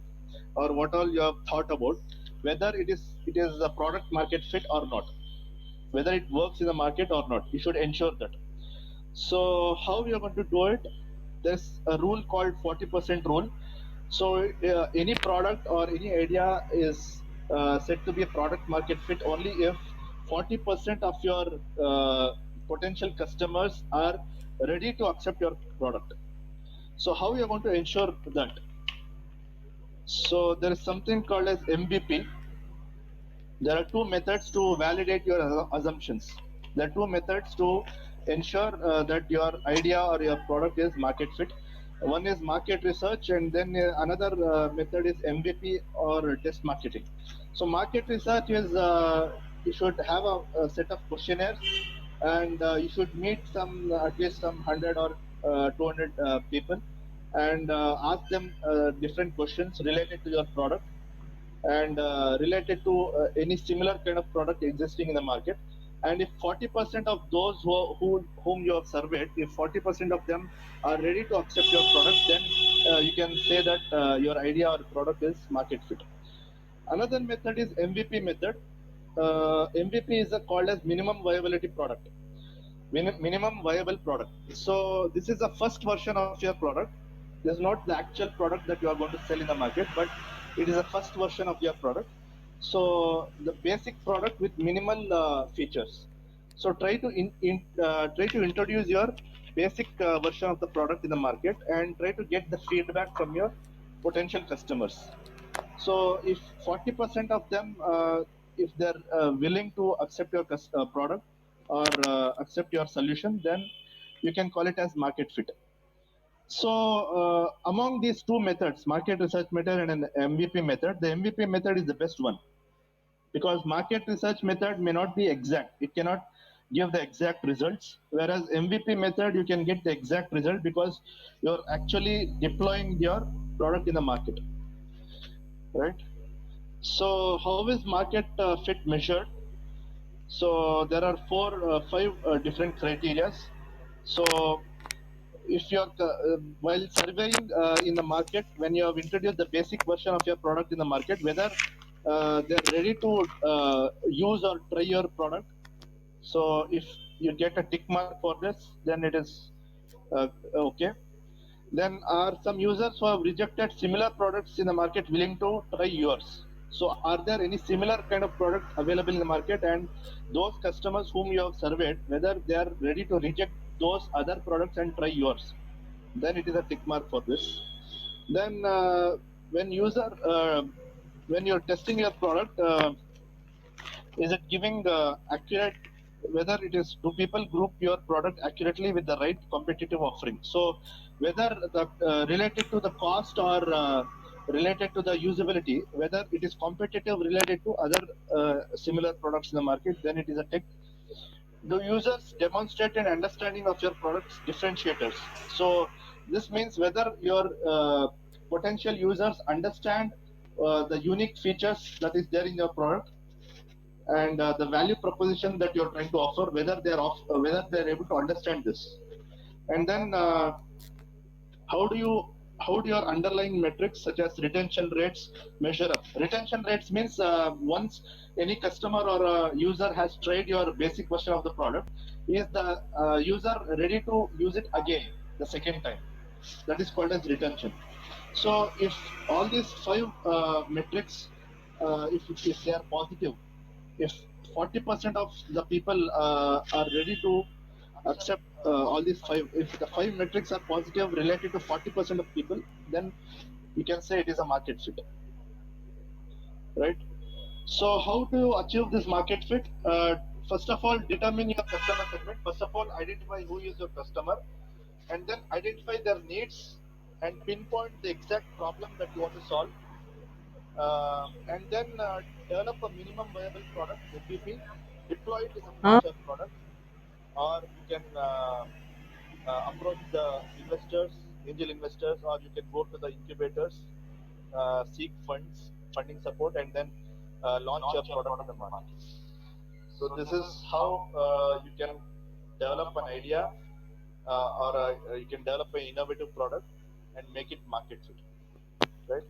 or what all you have thought about, whether it is a product market fit or not, whether it works in the market or not. You should ensure that. So how we are going to do it? There's a rule called 40% rule. So any product or any idea is said to be a product market fit only if 40% of your potential customers are ready to accept your product. So how you are going to ensure that? So there is something called as MVP. There are two methods to validate your assumptions. There are two methods to ensure that your idea or your product is market fit. One is market research, and then another method is MVP or test marketing. So market research is you should have a set of questionnaires, and you should meet some at least some 100 or 200 people, and ask them different questions related to your product and related to any similar kind of product existing in the market. And if 40% of those whom you have surveyed, if 40% of them are ready to accept your product, then you can say that your idea or product is market fit. Another method is MVP method. MVP is called as minimum viability product. Minimum viable product. So this is the first version of your product. This is not the actual product that you are going to sell in the market, but it is a first version of your product. So the basic product with minimal features. So try to introduce your basic version of the product in the market and try to get the feedback from your potential customers. So if 40% of them, if they're willing to accept your product or accept your solution, then you can call it as market fit. So among these two methods, market research method and an MVP method, the MVP method is the best one, because market research method may not be exact. It cannot give the exact results, whereas MVP method you can get the exact result because you're actually deploying your product in the market, right? So how is market fit measured? So there are five different criteria. So if you're while surveying in the market, when you have introduced the basic version of your product in the market, whether they're ready to use or try your product. So if you get a tick mark for this, then it is okay. Then are some users who have rejected similar products in the market willing to try yours? So are there any similar kind of product available in the market, and those customers whom you have surveyed, whether they are ready to reject those other products and try yours? Then it is a tick mark for this. Then when you're testing your product, is it giving accurate, whether it is, do people group your product accurately with the right competitive offering? So whether the related to the cost or related to the usability, whether it is competitive related to other similar products in the market, then it is a tick. Do users demonstrate an understanding of your product's differentiators? So this means whether your potential users understand the unique features that is there in your product and the value proposition that you're trying to offer, whether whether they're able to understand this. And then how do your underlying metrics such as retention rates measure up? Retention rates means once any customer or a user has tried your basic version of the product, is the user ready to use it again the second time? That is called as retention. So if all these five metrics, if they are positive, if 40% of the people are ready to accept all these five, if the five metrics are positive related to 40% of people, then you can say it is a market fit, right? So how to achieve this market fit? First of all, determine your customer segment. First of all, identify who is your customer, and then identify their needs and pinpoint the exact problem that you want to solve. And then develop a minimum viable product, MVP, deploy it in a future product, or you can approach the investors, angel investors, or you can go to the incubators, seek funding support, and then launch your product in the market. So this is how you can develop an idea or you can develop an innovative product and make it market fit, right?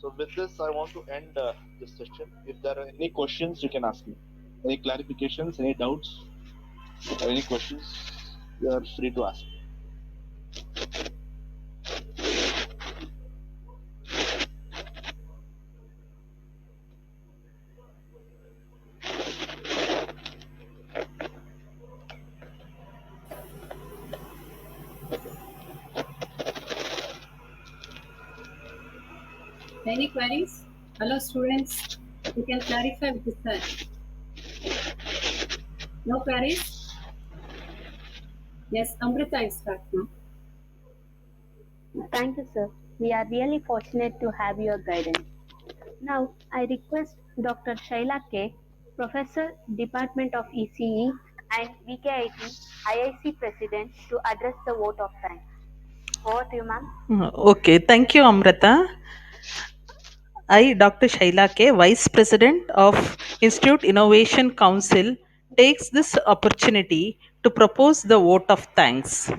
So with this, I want to end this session. If there are any questions, you can ask me. Any clarifications, any doubts, or any questions, you are free to ask. Any queries? Hello, students. You can clarify with the sir. No queries? Yes, Amrita, I start now. Thank you, sir. We are really fortunate to have your guidance. Now, I request Dr. Shaila K., Professor, Department of ECE and VKIT, IIC President, to address the vote of thanks. Over to you, ma'am. Okay, thank you, Amrita. I, Dr. Shaila K., Vice President of Institute Innovation Council, takes this opportunity to propose the vote of thanks.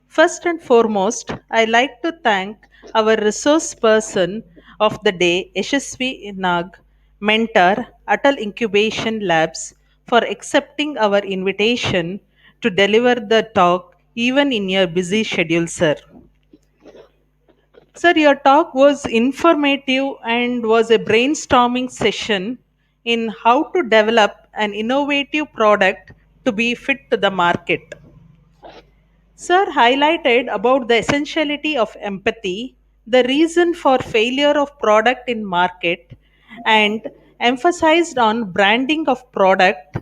First and foremost, I like to thank our resource person of the day, Yashasvi Nag, mentor, Atal Incubation Labs, for accepting our invitation to deliver the talk even in your busy schedule, sir. Sir, your talk was informative and was a brainstorming session in how to develop an innovative product to be fit to the market. Sir highlighted about the essentiality of empathy, the reason for failure of product in market, and emphasized on branding of product,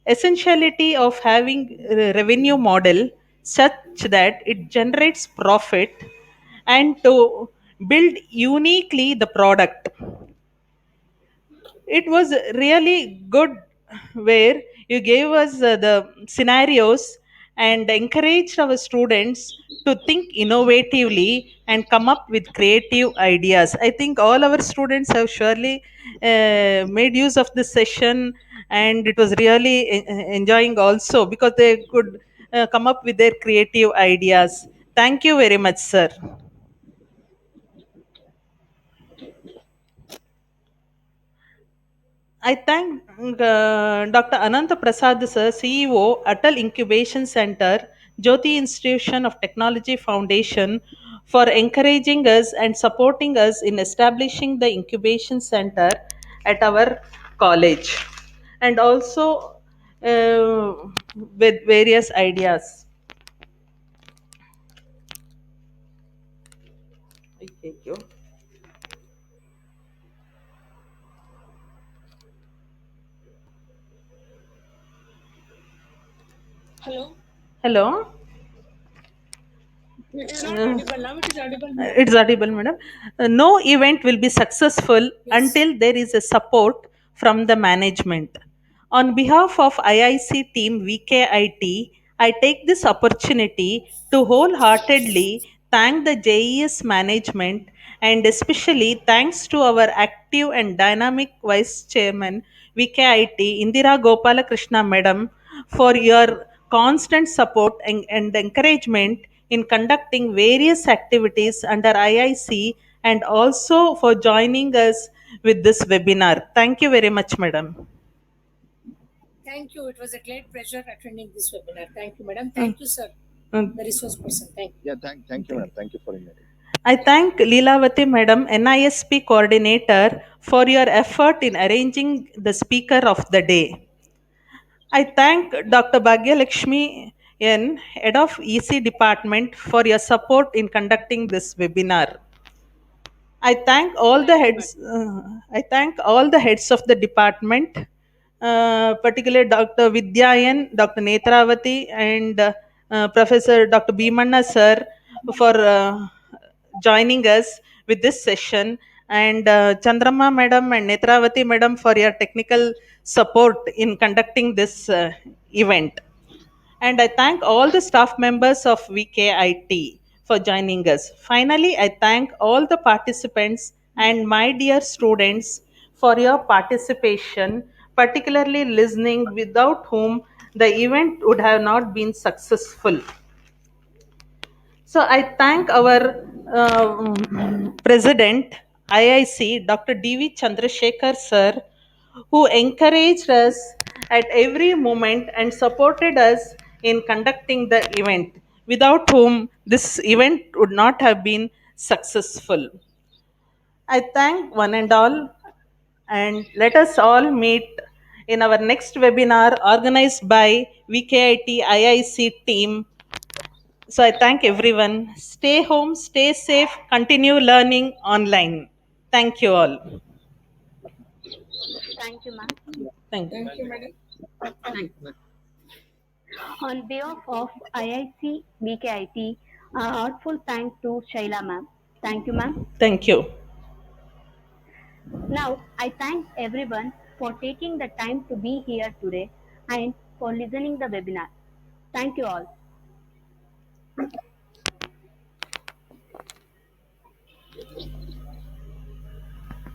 essentiality of having a revenue model such that it generates profit, and to build uniquely the product. It was really good where you gave us the scenarios and encouraged our students to think innovatively and come up with creative ideas. I think all our students have surely made use of this session, and it was really enjoying also because they could come up with their creative ideas. Thank you very much, sir. I thank Dr. Ananta Prasad, sir, CEO, Atal Incubation Center, Jyoti Institution of Technology Foundation, for encouraging us and supporting us in establishing the incubation center at our college, and also with various ideas. Thank you. Hello. Hello. It is not audible. Now it is audible. It's audible, madam. No event will be successful until there is a support from the management. On behalf of IIC team VKIT, I take this opportunity to wholeheartedly thank the JES management, and especially thanks to our active and dynamic Vice Chairman VKIT Indira Gopalakrishna Madam for your constant support and encouragement in conducting various activities under IIC, and also for joining us with this webinar. Thank you very much, madam. Thank you. It was a great pleasure attending this webinar. Thank you, madam. Thank you, sir. The resource person. Thank you. Yeah, thank you, madam. Thank you for inviting. I thank Leelavati Madam, NISP coordinator, for your effort in arranging the speaker of the day. I thank Dr. Bhagyalakshmi N, Head of EC Department, for your support in conducting this webinar. I thank all the heads. I thank all the heads of the department, particularly Dr. Vidyayan, Dr. Netravati, and Professor Dr. Bhimanna sir, for joining us with this session, and Chandrama madam and Netravati madam for your technical support in conducting this event. And I thank all the staff members of VKIT for joining us. Finally, I thank all the participants and my dear students for your participation, particularly listening, without whom the event would have not been successful. So I thank our President, IIC, Dr. D.V. Chandrasekhar sir, who encouraged us at every moment and supported us in conducting the event, without whom this event would not have been successful. I thank one and all, and let us all meet in our next webinar organized by VKIT IIC team. So I thank everyone. Stay home, stay safe, continue learning online. Thank you all. Thank you, ma'am. Thank you. Thank you, madam. Thank you. On behalf of IIC BKIT, a heartful thanks to Shaila ma'am. Thank you, ma'am. Thank you. Now, I thank everyone for taking the time to be here today and for listening the webinar. Thank you all.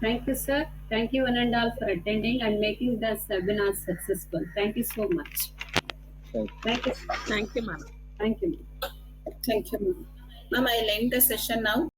Thank you, sir. Thank you, one and all, for attending and making this webinar successful. Thank you so much. Thank you. Thank you, ma'am. Thank you. Thank you, ma'am. Ma'am, I'll end the session now.